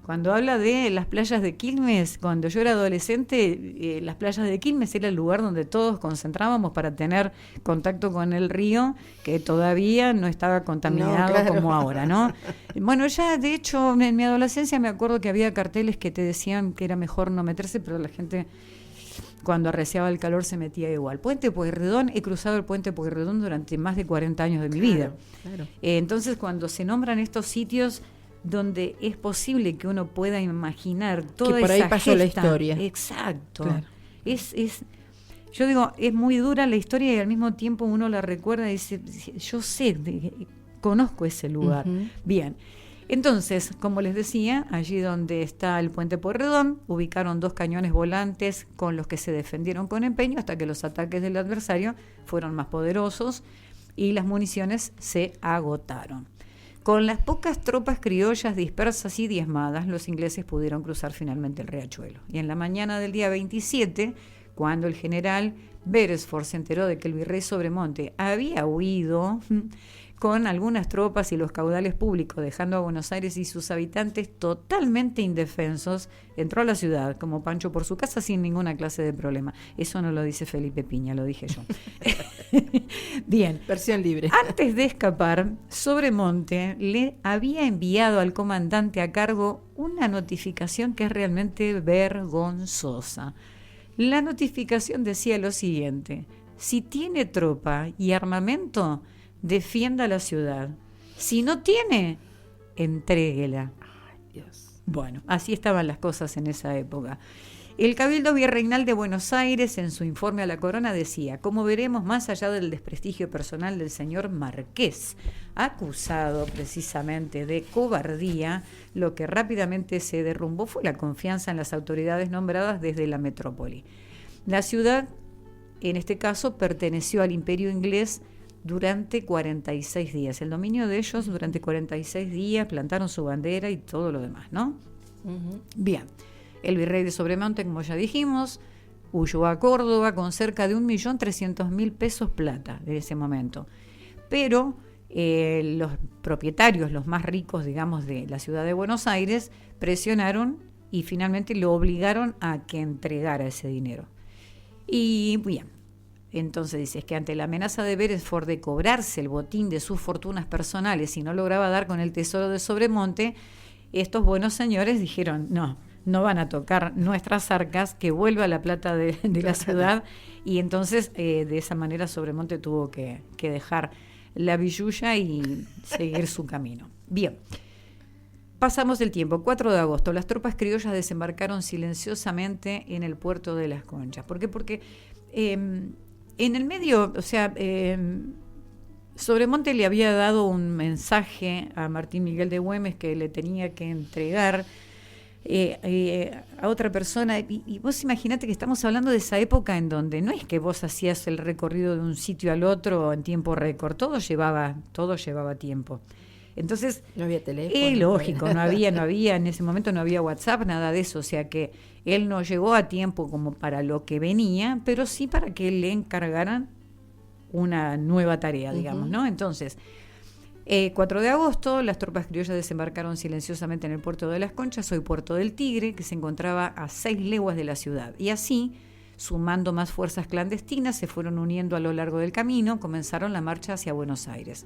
S2: Cuando habla de las playas de Quilmes, cuando yo era adolescente, las playas de Quilmes era el lugar donde todos concentrábamos para tener contacto con el río, que todavía no estaba contaminado como ahora, ¿no? Bueno, ya de hecho en mi adolescencia me acuerdo que había carteles que te decían que era mejor no meterse, pero la gente cuando arreciaba el calor se metía igual. Puente Pueyrredón, he cruzado el Puente Pueyrredón durante más de 40 años de mi vida. Claro. Entonces cuando se nombran estos sitios donde es posible que uno pueda imaginar toda esa
S4: que por ahí pasó
S2: gesta.
S4: La historia.
S2: Exacto.
S4: Claro.
S2: Yo digo, es muy dura la historia y al mismo tiempo uno la recuerda y dice, yo sé, conozco ese lugar. Bien. Entonces, como les decía, allí donde está el Puente Pueyrredón, ubicaron 2 cañones volantes con los que se defendieron con empeño hasta que los ataques del adversario fueron más poderosos y las municiones se agotaron. Con las pocas tropas criollas dispersas y diezmadas, los ingleses pudieron cruzar finalmente el riachuelo. Y en la mañana del día 27, cuando el general Beresford se enteró de que el virrey Sobremonte había huido con algunas tropas y los caudales públicos, dejando a Buenos Aires y sus habitantes totalmente indefensos, entró a la ciudad como Pancho por su casa sin ninguna clase de problema. Eso no lo dice Felipe Piña, lo dije yo. Bien.
S4: Versión libre.
S2: Antes de escapar, Sobremonte le había enviado al comandante a cargo una notificación que es realmente vergonzosa. La notificación decía lo siguiente: si tiene tropa y armamento, defienda la ciudad. Si no tiene, entréguela.
S4: Ay, Dios.
S2: Bueno, así estaban las cosas en esa época. El Cabildo Virreinal de Buenos Aires, en su informe a la corona, decía: como veremos, más allá del desprestigio personal del señor Marqués, acusado precisamente de cobardía, lo que rápidamente se derrumbó fue la confianza en las autoridades nombradas desde la metrópoli. La ciudad, en este caso, perteneció al Imperio inglés durante 46 días. El dominio de ellos durante 46 días, plantaron su bandera y todo lo demás, ¿no? Bien. El virrey de Sobremonte, como ya dijimos, huyó a Córdoba con cerca de 1.300.000 pesos plata de ese momento. Pero los propietarios, los más ricos, digamos, de la ciudad de Buenos Aires, presionaron y finalmente lo obligaron a que entregara ese dinero. Y bien, entonces dice que ante la amenaza de Beresford de cobrarse el botín de sus fortunas personales si no lograba dar con el tesoro de Sobremonte, estos buenos señores dijeron: no van a tocar nuestras arcas, que vuelva la plata de la ciudad. Y entonces de esa manera Sobremonte tuvo que dejar la billulla y seguir su camino. Bien, pasamos el tiempo. 4 de agosto, las tropas criollas desembarcaron silenciosamente en el puerto de Las Conchas. ¿Por qué? Porque en el medio, o sea, Sobremonte le había dado un mensaje a Martín Miguel de Güemes que le tenía que entregar a otra persona, y vos imaginate que estamos hablando de esa época en donde no es que vos hacías el recorrido de un sitio al otro en tiempo récord, todo llevaba tiempo. Entonces,
S4: no había teléfono.
S2: Lógico, no había, en ese momento no había WhatsApp, nada de eso, o sea que él no llegó a tiempo como para lo que venía, pero sí para que le encargaran una nueva tarea, digamos, ¿no? Entonces, 4 de agosto, las tropas criollas desembarcaron silenciosamente en el puerto de Las Conchas, hoy Puerto del Tigre, que se encontraba a 6 leguas de la ciudad. Y así, sumando más fuerzas clandestinas, se fueron uniendo a lo largo del camino, comenzaron la marcha hacia Buenos Aires.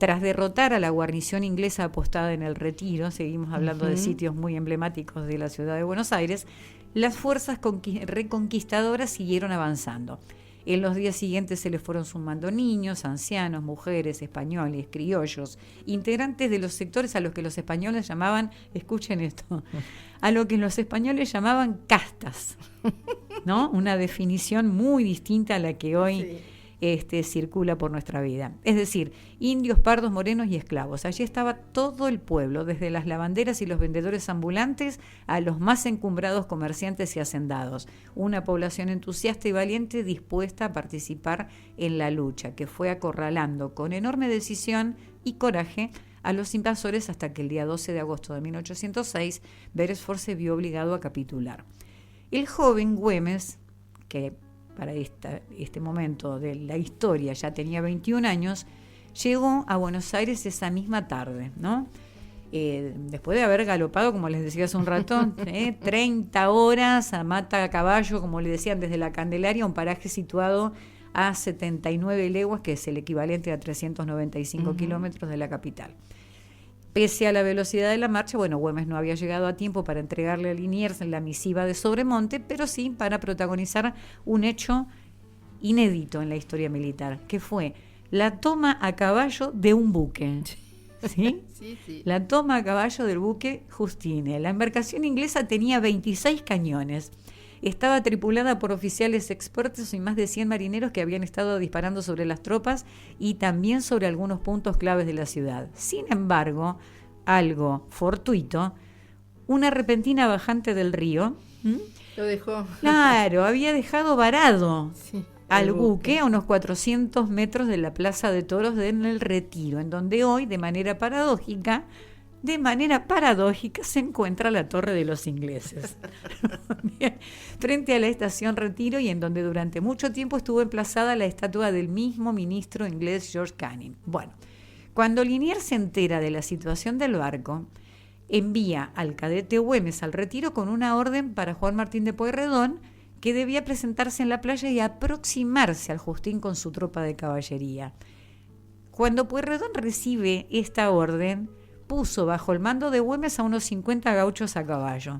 S2: Tras derrotar a la guarnición inglesa apostada en el Retiro, seguimos hablando de sitios muy emblemáticos de la ciudad de Buenos Aires, las fuerzas reconquistadoras siguieron avanzando. En los días siguientes se les fueron sumando niños, ancianos, mujeres, españoles, criollos, integrantes de los sectores a los que los españoles llamaban, escuchen esto, a lo que los españoles llamaban castas, ¿no? Una definición muy distinta a la que hoy circula por nuestra vida. Es decir, indios, pardos, morenos y esclavos. Allí estaba todo el pueblo, desde las lavanderas y los vendedores ambulantes a los más encumbrados comerciantes y hacendados. Una población entusiasta y valiente dispuesta a participar en la lucha, que fue acorralando con enorme decisión y coraje a los invasores hasta que el día 12 de agosto de 1806 Beresford se vio obligado a capitular. El joven Güemes, que para este momento de la historia ya tenía 21 años, llegó a Buenos Aires esa misma tarde, ¿no? Después de haber galopado, como les decía hace un rato, 30 horas a mata a caballo, como le decían, desde la Candelaria, un paraje situado a 79 leguas, que es el equivalente a 395 kilómetros de la capital. Pese a la velocidad de la marcha, Güemes no había llegado a tiempo para entregarle a Liniers la misiva de Sobremonte, pero sí para protagonizar un hecho inédito en la historia militar, que fue la toma a caballo de un buque. ¿Sí? Sí. La toma a caballo del buque Justine. La embarcación inglesa tenía 26 cañones. Estaba tripulada por oficiales expertos y más de 100 marineros que habían estado disparando sobre las tropas y también sobre algunos puntos claves de la ciudad. Sin embargo, algo fortuito, una repentina bajante del río...
S4: Lo dejó.
S2: Claro, había dejado varado al buque a unos 400 metros de la Plaza de Toros en el Retiro, en donde hoy, de manera paradójica, se encuentra la Torre de los Ingleses, frente a la estación Retiro, y en donde durante mucho tiempo estuvo emplazada la estatua del mismo ministro inglés George Canning. Bueno, cuando Liniers se entera de la situación del barco, envía al cadete Güemes al Retiro con una orden para Juan Martín de Pueyrredón, que debía presentarse en la playa y aproximarse al Justín con su tropa de caballería. Cuando Pueyrredón recibe esta orden, puso bajo el mando de Güemes a unos 50 gauchos a caballo,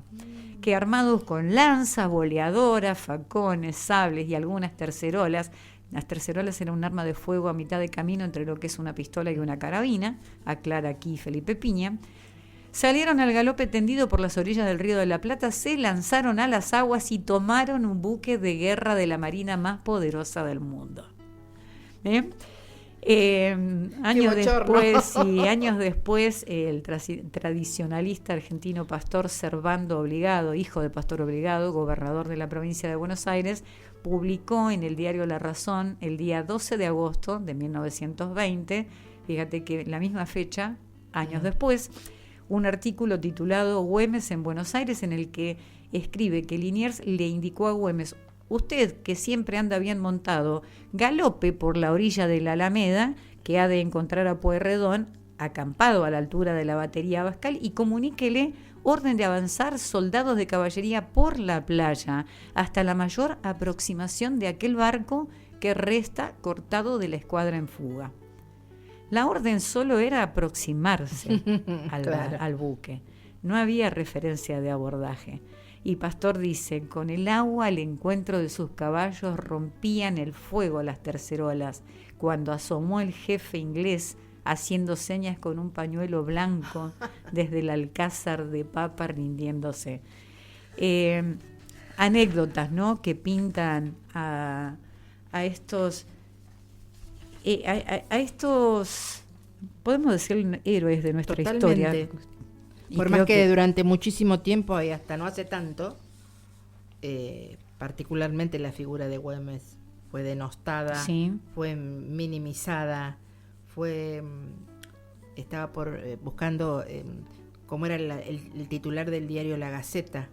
S2: que armados con lanzas, boleadoras, facones, sables y algunas tercerolas, las tercerolas eran un arma de fuego a mitad de camino entre lo que es una pistola y una carabina, aclara aquí Felipe Piña, salieron al galope tendido por las orillas del Río de la Plata, se lanzaron a las aguas y tomaron un buque de guerra de la marina más poderosa del mundo. Años después, el tradicionalista argentino Pastor Servando Obligado, hijo de Pastor Obligado, gobernador de la provincia de Buenos Aires, publicó en el diario La Razón el día 12 de agosto de 1920, fíjate que la misma fecha, años después, un artículo titulado Güemes en Buenos Aires, en el que escribe que Liniers le indicó a Güemes: usted, que siempre anda bien montado, galope por la orilla de la Alameda, que ha de encontrar a Pueyrredón acampado a la altura de la batería Abascal, y comuníquele orden de avanzar soldados de caballería por la playa hasta la mayor aproximación de aquel barco que resta cortado de la escuadra en fuga. La orden solo era aproximarse al buque. No había referencia de abordaje. Y Pastor dice: con el agua al encuentro de sus caballos rompían el fuego las tercerolas, cuando asomó el jefe inglés haciendo señas con un pañuelo blanco desde el alcázar de Papa rindiéndose. Anécdotas, ¿no?, que pintan a estos podemos decir héroes de nuestra historia.
S4: Por más que durante muchísimo tiempo y hasta no hace tanto, particularmente la figura de Güemes fue denostada, fue minimizada, estaba buscando cómo era el titular del diario La Gaceta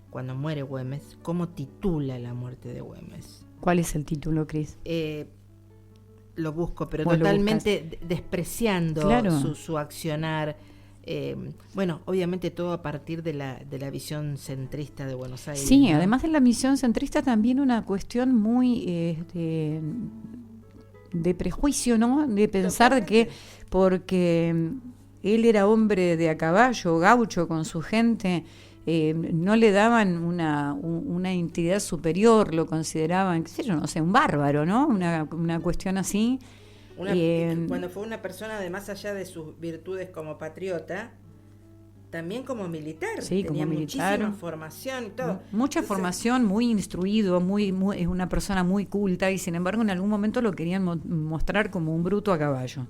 S4: cuando muere Güemes, cómo titula la muerte de Güemes.
S2: ¿Cuál es el título, Cris?
S4: Lo busco, pero totalmente despreciando su accionar. Obviamente todo a partir de la visión centrista de Buenos Aires.
S2: Sí, ¿no? Además de la visión centrista, también una cuestión muy prejuicio, ¿no? De pensar que porque él era hombre de a caballo, gaucho con su gente, no le daban una entidad superior, lo consideraban, qué sé yo, no sé, un bárbaro, ¿no? Una cuestión así.
S4: Cuando fue una persona, de más allá de sus virtudes como patriota, también como militar,
S2: sí,
S4: tenía
S2: como militar,
S4: muchísima formación y todo.
S2: Mucha formación, muy instruido, es una persona muy culta, y sin embargo en algún momento lo querían mostrar como un bruto a caballo.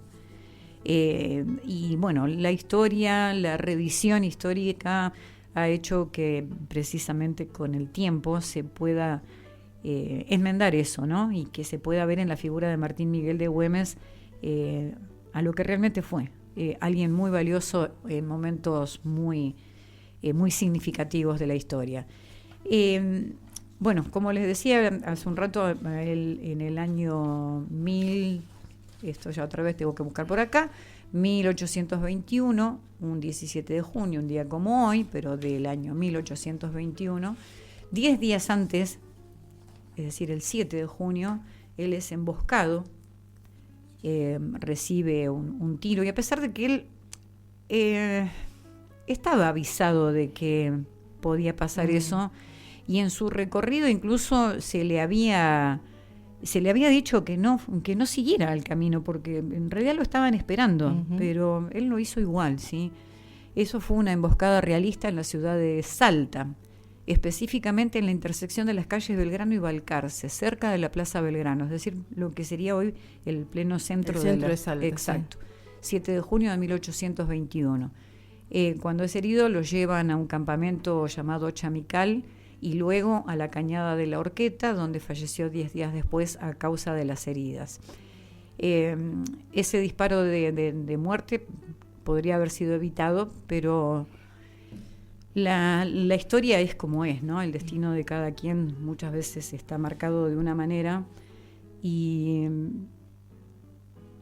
S2: Y bueno, la historia, la revisión histórica ha hecho que precisamente con el tiempo se pueda enmendar eso, ¿no? Y que se pueda ver en la figura de Martín Miguel de Güemes a lo que realmente fue. Alguien muy valioso en momentos muy significativos de la historia. Bueno, como les decía hace un rato, en el año 1000, esto ya otra vez tengo que buscar por acá, 1821, un 17 de junio, un día como hoy, pero del año 1821, 10 días antes, es decir, el 7 de junio, él es emboscado, recibe un tiro, y a pesar de que él estaba avisado de que podía pasar eso, y en su recorrido incluso se le había dicho que no siguiera el camino, porque en realidad lo estaban esperando, pero él lo hizo igual, ¿sí? Eso fue una emboscada realista en la ciudad de Salta, específicamente en la intersección de las calles Belgrano y Balcarce, cerca de la Plaza Belgrano, es decir, lo que sería hoy el pleno centro,
S4: de Salta.
S2: Exacto, sí. 7 de junio de 1821. Cuando es herido lo llevan a un campamento llamado Chamical y luego a la Cañada de la Horqueta, donde falleció 10 días después a causa de las heridas. Ese disparo de muerte podría haber sido evitado, pero la historia es como es, ¿no? El destino de cada quien muchas veces está marcado de una manera, y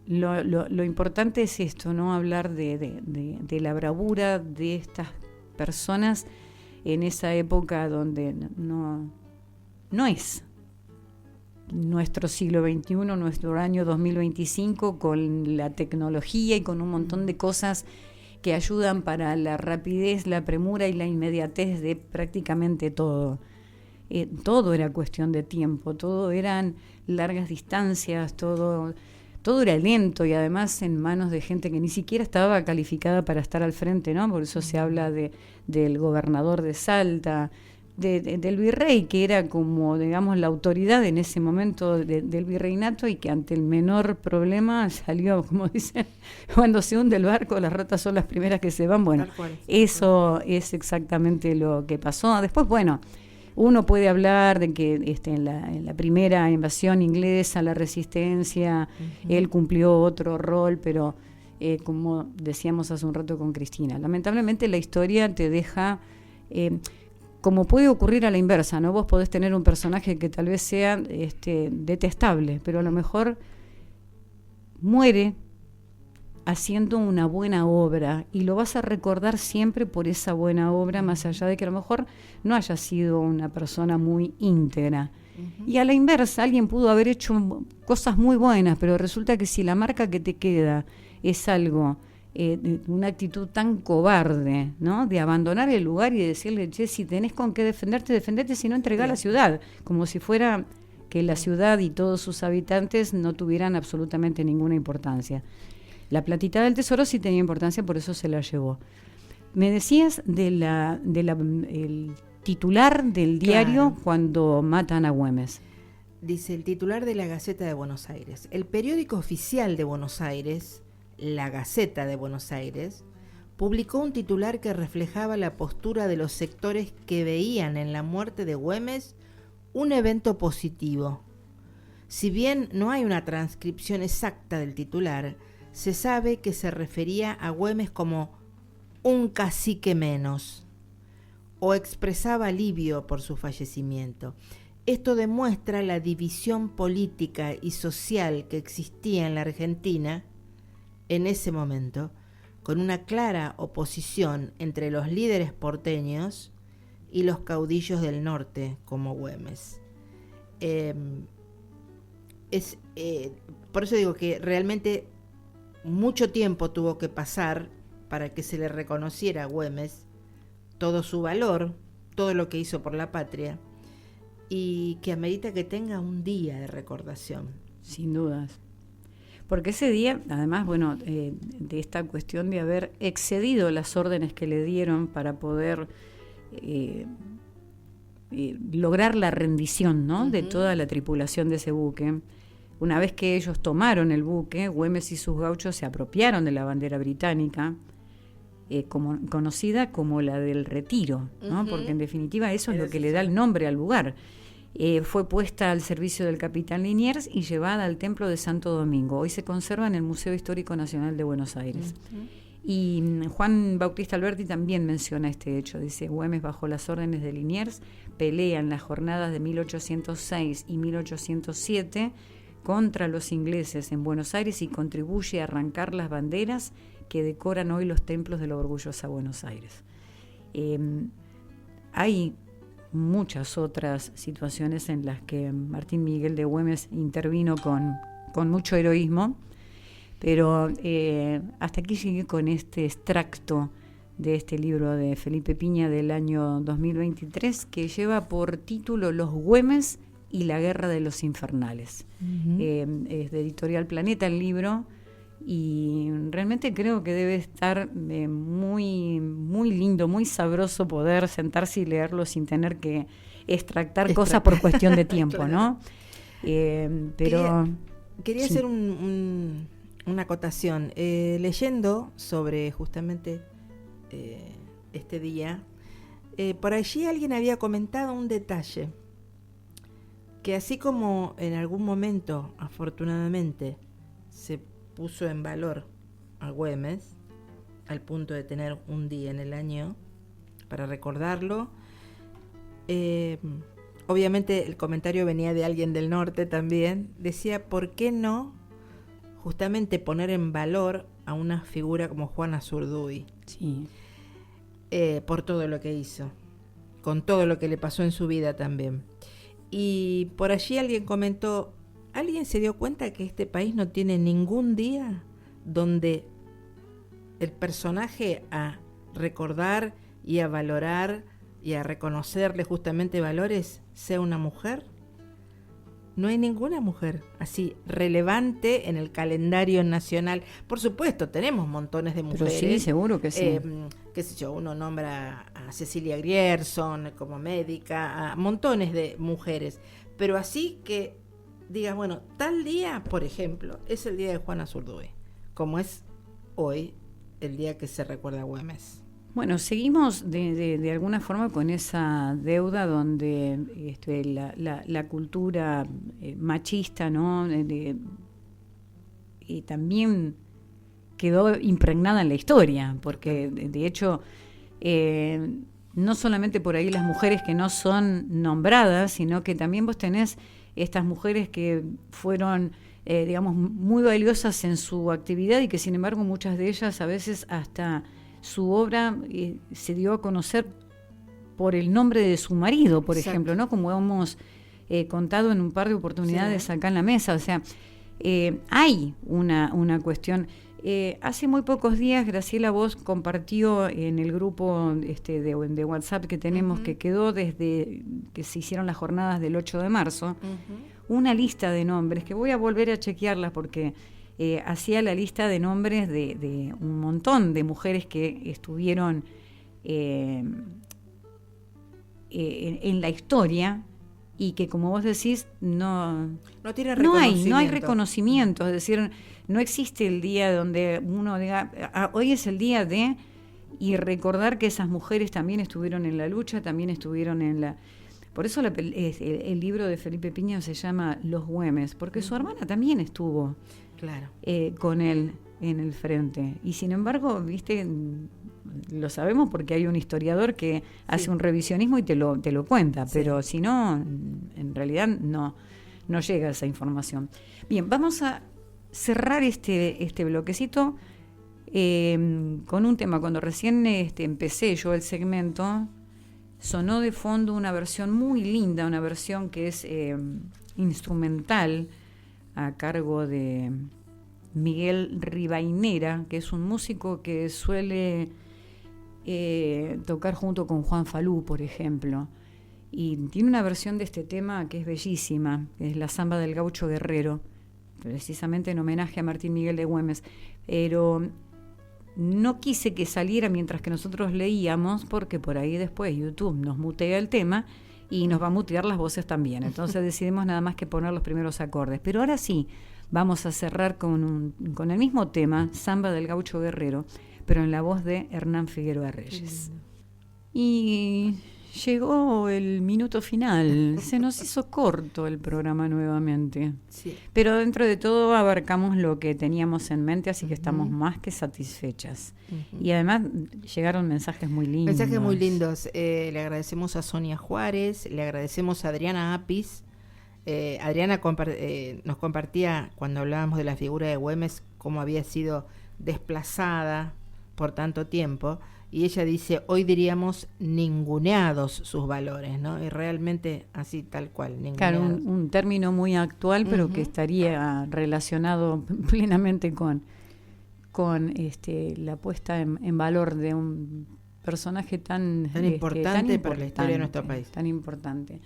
S2: lo importante es esto, ¿no? Hablar de la bravura de estas personas en esa época donde no es nuestro siglo XXI, nuestro año 2025, con la tecnología y con un montón de cosas que ayudan para la rapidez, la premura y la inmediatez de prácticamente todo. Todo era cuestión de tiempo, todo eran largas distancias, todo era lento, y además en manos de gente que ni siquiera estaba calificada para estar al frente, ¿no? Por eso se habla del gobernador de Salta, del virrey, que era como, digamos, la autoridad en ese momento del virreinato, y que ante el menor problema salió, como dicen, cuando se hunde el barco, las ratas son las primeras que se van. Bueno, eso es exactamente lo que pasó. Después, bueno, uno puede hablar de que en la primera invasión inglesa, la resistencia, él cumplió otro rol, pero como decíamos hace un rato con Cristina, lamentablemente la historia te deja, como puede ocurrir a la inversa, ¿no? Vos podés tener un personaje que tal vez sea detestable, pero a lo mejor muere haciendo una buena obra, y lo vas a recordar siempre por esa buena obra, más allá de que a lo mejor no haya sido una persona muy íntegra. Y a la inversa, alguien pudo haber hecho cosas muy buenas, pero resulta que si la marca que te queda es algo, una actitud tan cobarde, ¿no? De abandonar el lugar y decirle, che, si tenés con qué defendete, si no, entregá la ciudad, como si fuera que la ciudad y todos sus habitantes no tuvieran absolutamente ninguna importancia. La platita del tesoro sí tenía importancia, por eso se la llevó. Me decías el titular del diario, claro, cuando matan a Güemes.
S4: Dice el titular de la Gaceta de Buenos Aires: el periódico oficial de Buenos Aires, La Gaceta de Buenos Aires, publicó un titular que reflejaba la postura de los sectores que veían en la muerte de Güemes un evento positivo. Si bien no hay una transcripción exacta del titular, se sabe que se refería a Güemes como un cacique menos, o expresaba alivio por su fallecimiento. Esto demuestra la división política y social que existía en la Argentina en ese momento, con una clara oposición entre los líderes porteños y los caudillos del norte, como Güemes. por eso digo que realmente mucho tiempo tuvo que pasar para que se le reconociera a Güemes todo su valor, todo lo que hizo por la patria, y que amerita que tenga un día de recordación.
S2: Sin dudas. Porque ese día, además, bueno, de esta cuestión de haber excedido las órdenes que le dieron para poder lograr la rendición, ¿no?, de toda la tripulación de ese buque. Una vez que ellos tomaron el buque, Güemes y sus gauchos se apropiaron de la bandera británica, conocida como la del Retiro, ¿no? Porque en definitiva eso es lo que le da el nombre al lugar. Fue puesta al servicio del capitán Liniers y llevada al templo de Santo Domingo. Hoy se conserva en el Museo Histórico Nacional de Buenos Aires. Y Juan Bautista Alberti también menciona este hecho. Dice: Güemes, bajo las órdenes de Liniers, pelea en las jornadas de 1806 y 1807 contra los ingleses en Buenos Aires y contribuye a arrancar las banderas que decoran hoy los templos de la orgullosa Buenos Aires. Hay muchas otras situaciones en las que Martín Miguel de Güemes intervino con mucho heroísmo, pero hasta aquí llegué con este extracto de este libro de Felipe Piña del año 2023, que lleva por título Los Güemes y la Guerra de los Infernales. Es de Editorial Planeta el libro, y realmente creo que debe estar muy, muy lindo, muy sabroso poder sentarse y leerlo sin tener que extractar cosas por cuestión de tiempo, claro, ¿no? Pero
S4: quería hacer una acotación. Leyendo sobre justamente este día, por allí alguien había comentado un detalle, que así como en algún momento, afortunadamente, se puso en valor a Güemes, al punto de tener un día en el año para recordarlo, obviamente el comentario venía de alguien del norte también, decía: ¿por qué no justamente poner en valor a una figura como Juan Azurduy?
S2: Sí.
S4: Por todo lo que hizo, con todo lo que le pasó en su vida también. Y por allí alguien comentó: ¿alguien se dio cuenta que este país no tiene ningún día donde el personaje a recordar y a valorar y a reconocerle justamente valores sea una mujer? No hay ninguna mujer así relevante en el calendario nacional. Por supuesto, tenemos montones de mujeres.
S2: Pero sí, seguro que sí.
S4: Qué sé yo, uno nombra a Cecilia Grierson como médica, a montones de mujeres. Pero así que digas, bueno, tal día, por ejemplo, es el día de Juan Azurduy, como es hoy el día que se recuerda a Güemes.
S2: Bueno, seguimos de alguna forma con esa deuda donde la cultura machista, ¿no? Y también quedó impregnada en la historia, porque de hecho no solamente por ahí las mujeres que no son nombradas, sino que también vos tenés estas mujeres que fueron, digamos, muy valiosas en su actividad y que sin embargo muchas de ellas a veces hasta su obra se dio a conocer por el nombre de su marido, por Exacto. ejemplo, ¿no? Como hemos contado en un par de oportunidades sí. acá en la mesa. O sea, hay una cuestión. Hace muy pocos días Graciela Voz compartió en el grupo de WhatsApp que tenemos, que quedó desde que se hicieron las jornadas del 8 de marzo, una lista de nombres, que voy a volver a chequearlas porque hacía la lista de nombres de un montón de mujeres que estuvieron en la historia y que, como vos decís, no hay reconocimiento. Es decir, no existe el día donde uno diga, hoy es el día de, y recordar que esas mujeres también estuvieron en la lucha, también estuvieron en la... Por eso el libro de Felipe Piña se llama Los Güemes, porque su hermana también estuvo
S4: claro.
S2: Con él en el frente. Y sin embargo, viste, lo sabemos porque hay un historiador que hace un revisionismo y te lo cuenta, pero si no, en realidad no llega esa información. Bien, vamos a cerrar este bloquecito con un tema. Cuando recién empecé yo el segmento, sonó de fondo una versión muy linda, una versión que es instrumental, a cargo de Miguel Rivainera, que es un músico que suele tocar junto con Juan Falú, por ejemplo. Y tiene una versión de este tema que es bellísima, que es la Samba del Gaucho Guerrero, precisamente en homenaje a Martín Miguel de Güemes. Pero no quise que saliera mientras que nosotros leíamos, porque por ahí después YouTube nos mutea el tema y nos va a mutear las voces también. Entonces decidimos nada más que poner los primeros acordes. Pero ahora sí, vamos a cerrar con el mismo tema, Samba del Gaucho Guerrero, pero en la voz de Hernán Figueroa Reyes. Y llegó el minuto final. Se nos hizo corto el programa nuevamente.
S4: Sí.
S2: Pero dentro de todo abarcamos lo que teníamos en mente, así que estamos más que satisfechas. Y además llegaron mensajes muy lindos.
S4: Mensajes muy lindos. Le agradecemos a Sonia Juárez, le agradecemos a Adriana Apis. Adriana nos compartía, cuando hablábamos de la figura de Güemes, cómo había sido desplazada por tanto tiempo. Y ella dice, hoy diríamos ninguneados sus valores, ¿no? Y realmente así, tal cual, ninguneados.
S2: Claro, un término muy actual, pero que estaría relacionado plenamente con la puesta en valor de un personaje tan
S4: importante para la historia de nuestro país.
S2: Tan importante.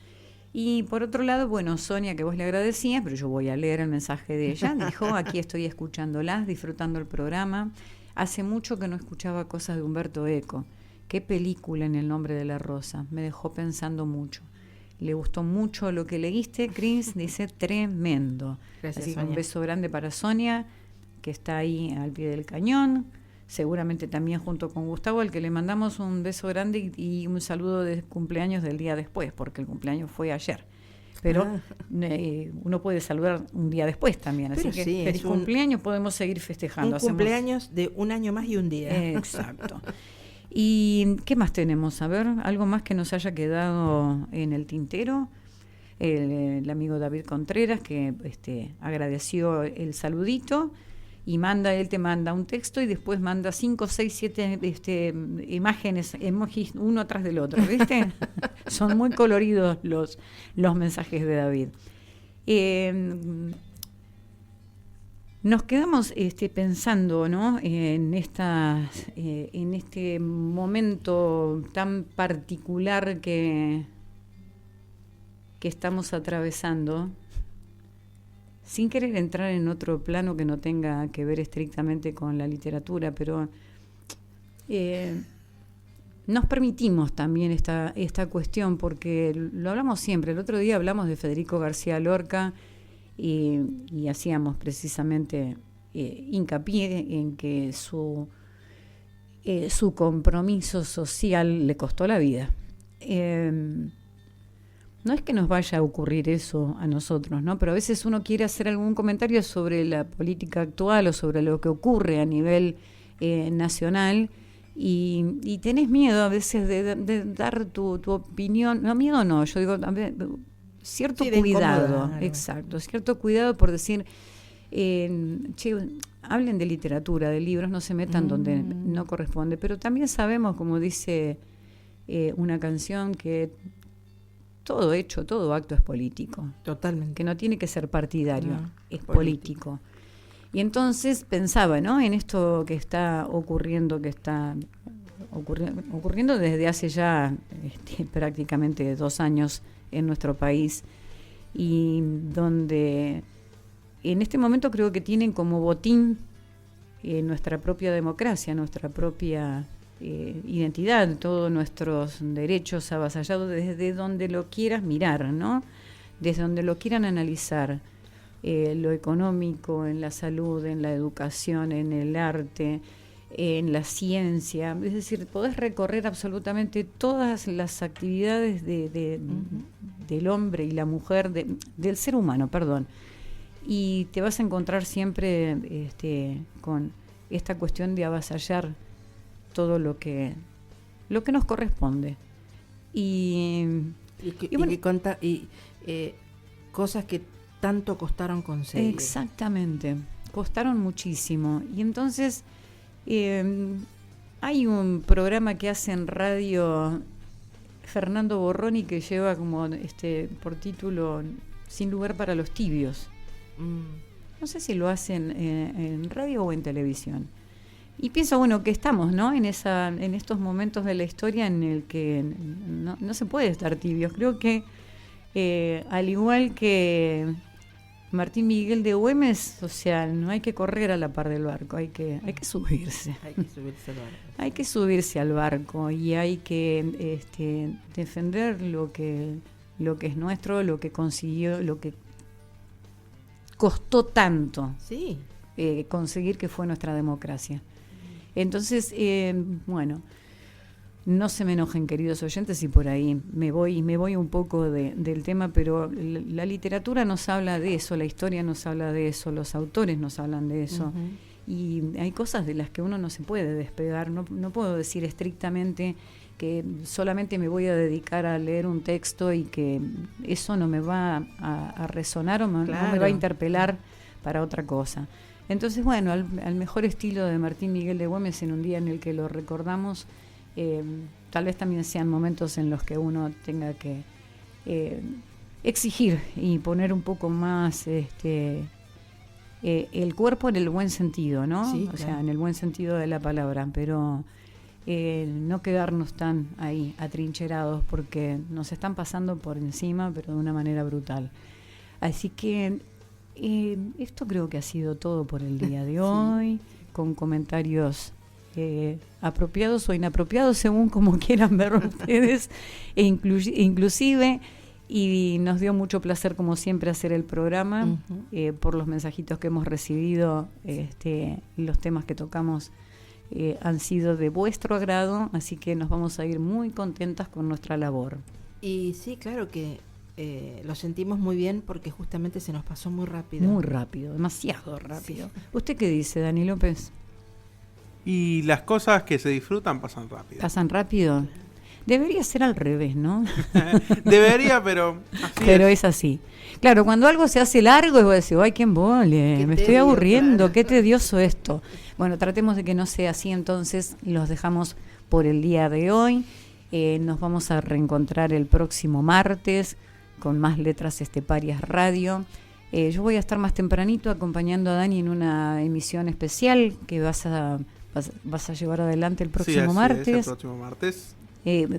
S2: Y por otro lado, bueno, Sonia, que vos le agradecías, pero yo voy a leer el mensaje de ella, dijo, aquí estoy escuchándolas, disfrutando el programa. Hace mucho que no escuchaba cosas de Humberto Eco. Qué película En el nombre de la rosa. Me dejó pensando mucho. Le gustó mucho lo que leíste, Cris, dice tremendo.
S4: Gracias,
S2: así que
S4: Sonia.
S2: un beso grande para Sonia, que está ahí al pie del cañón. Seguramente también junto con Gustavo, al que le mandamos un beso grande y un saludo de cumpleaños del día después, porque el cumpleaños fue ayer. Pero uno puede saludar un día después también, así que
S4: sí,
S2: feliz cumpleaños, podemos seguir festejando.
S4: Un cumpleaños de un año más y un día.
S2: Exacto. ¿Y qué más tenemos? A ver, algo más que nos haya quedado en el tintero. El amigo David Contreras, que agradeció el saludito, y él te manda un texto y después manda 5, 6, 7 imágenes, emojis, uno atrás del otro, ¿viste? Son muy coloridos los mensajes de David. Nos quedamos pensando, ¿no? en este momento tan particular que estamos atravesando, sin querer entrar en otro plano que no tenga que ver estrictamente con la literatura, pero nos permitimos también esta cuestión, porque lo hablamos siempre. El otro día hablamos de Federico García Lorca y hacíamos precisamente hincapié en que su compromiso social le costó la vida. No es que nos vaya a ocurrir eso a nosotros, ¿no? Pero a veces uno quiere hacer algún comentario sobre la política actual o sobre lo que ocurre a nivel nacional y tenés miedo a veces de dar tu opinión. No, miedo no, yo digo cierto cuidado. Exacto, cierto cuidado por decir, hablen de literatura, de libros, no se metan donde no corresponde. Pero también sabemos, como dice una canción, que todo acto es político.
S4: Totalmente.
S2: Que no tiene que ser partidario, es político. Y entonces pensaba, ¿no? En esto que está ocurriendo, ocurriendo desde hace ya prácticamente 2 años en nuestro país, y donde en este momento creo que tienen como botín nuestra propia democracia, nuestra propia identidad, todos nuestros derechos avasallados desde donde lo quieras mirar, ¿no? Desde donde lo quieran analizar, lo económico, en la salud, en la educación, en el arte, en la ciencia. Es decir, podés recorrer absolutamente todas las actividades del hombre y la mujer, del ser humano, perdón, y te vas a encontrar siempre con esta cuestión de avasallar todo lo que nos corresponde y
S4: cosas que tanto costaron conseguir.
S2: Exactamente, costaron muchísimo. Y entonces hay un programa que hace en radio Fernando Borroni que lleva como por título Sin lugar para los tibios, No sé si lo hacen en radio o en televisión. Y pienso, bueno, que estamos, ¿no? En estos momentos de la historia en el que no se puede estar tibios. Creo que al igual que Martín Miguel de Güemes, o sea, no hay que correr a la par del barco, hay que subirse.
S4: Hay que subirse al barco.
S2: Hay que subirse al barco y hay que defender lo que es nuestro, lo que consiguió, lo que costó tanto conseguir, que fue nuestra democracia. Entonces, bueno, no se me enojen, queridos oyentes, y por ahí me voy un poco del tema, pero la literatura nos habla de eso, la historia nos habla de eso, los autores nos hablan de eso. Uh-huh. Y hay cosas de las que uno no se puede despegar. No puedo decir estrictamente que solamente me voy a dedicar a leer un texto y que eso no me va a resonar o no me va a interpelar para otra cosa. Entonces, bueno, al mejor estilo de Martín Miguel de Güemes, en un día en el que lo recordamos, tal vez también sean momentos en los que uno tenga que exigir y poner un poco más el cuerpo en el buen sentido, ¿no? Sí, claro. O sea, en el buen sentido de la palabra, pero no quedarnos tan ahí atrincherados, porque nos están pasando por encima, pero de una manera brutal. Así que esto creo que ha sido todo por el día de hoy, con comentarios apropiados o inapropiados, según como quieran verlo ustedes, inclusive, y nos dio mucho placer, como siempre, hacer el programa, por los mensajitos que hemos recibido. Los temas que tocamos han sido de vuestro agrado, así que nos vamos a ir muy contentas con nuestra labor.
S4: Y sí, claro que lo sentimos muy bien, porque justamente se nos pasó muy rápido.
S2: Muy rápido, demasiado rápido. Sí. ¿Usted qué dice, Dani López?
S3: Y las cosas que se disfrutan pasan rápido.
S2: ¿Pasan rápido? Debería ser al revés, ¿no?
S3: Debería, pero así
S2: pero es así. Claro, cuando algo se hace largo, es decir, ¡ay, qué embole! Me estoy aburriendo, claro. Qué tedioso esto. Bueno, tratemos de que no sea así, entonces los dejamos por el día de hoy. Nos vamos a reencontrar el próximo martes con más Letras Esteparias Radio. Yo voy a estar más tempranito acompañando a Dani en una emisión especial que vas a llevar adelante el próximo martes.
S3: Sí, el próximo martes.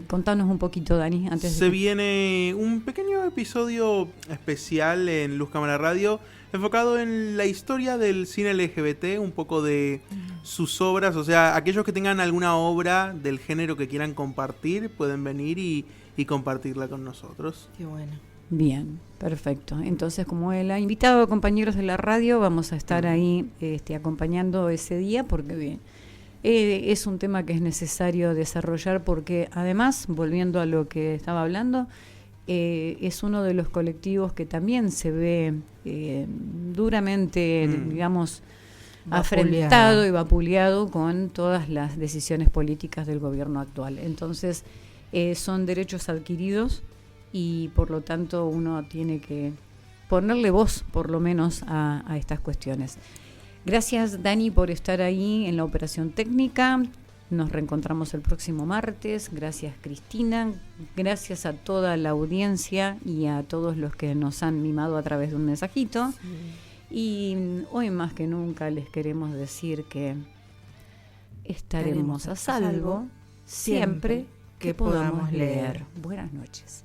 S2: Contanos un poquito, Dani.
S3: Viene un pequeño episodio especial en Luz Cámara Radio, enfocado en la historia del cine LGBT, un poco de sus obras. O sea, aquellos que tengan alguna obra del género que quieran compartir, pueden venir y compartirla con nosotros.
S4: Qué bueno.
S2: Bien, perfecto. Entonces, como él ha invitado a compañeros de la radio, vamos a estar ahí acompañando ese día, porque bien, es un tema que es necesario desarrollar, porque además, volviendo a lo que estaba hablando, es uno de los colectivos que también se ve duramente, digamos, afrentado y vapuleado con todas las decisiones políticas del gobierno actual. Entonces, son derechos adquiridos y por lo tanto uno tiene que ponerle voz, por lo menos, a estas cuestiones. Gracias, Dani, por estar ahí en la operación técnica. Nos reencontramos el próximo martes. Gracias, Cristina. Gracias a toda la audiencia y a todos los que nos han mimado a través de un mensajito. Sí. Y hoy más que nunca les queremos decir que estaremos a salvo siempre que podamos leer. Buenas noches.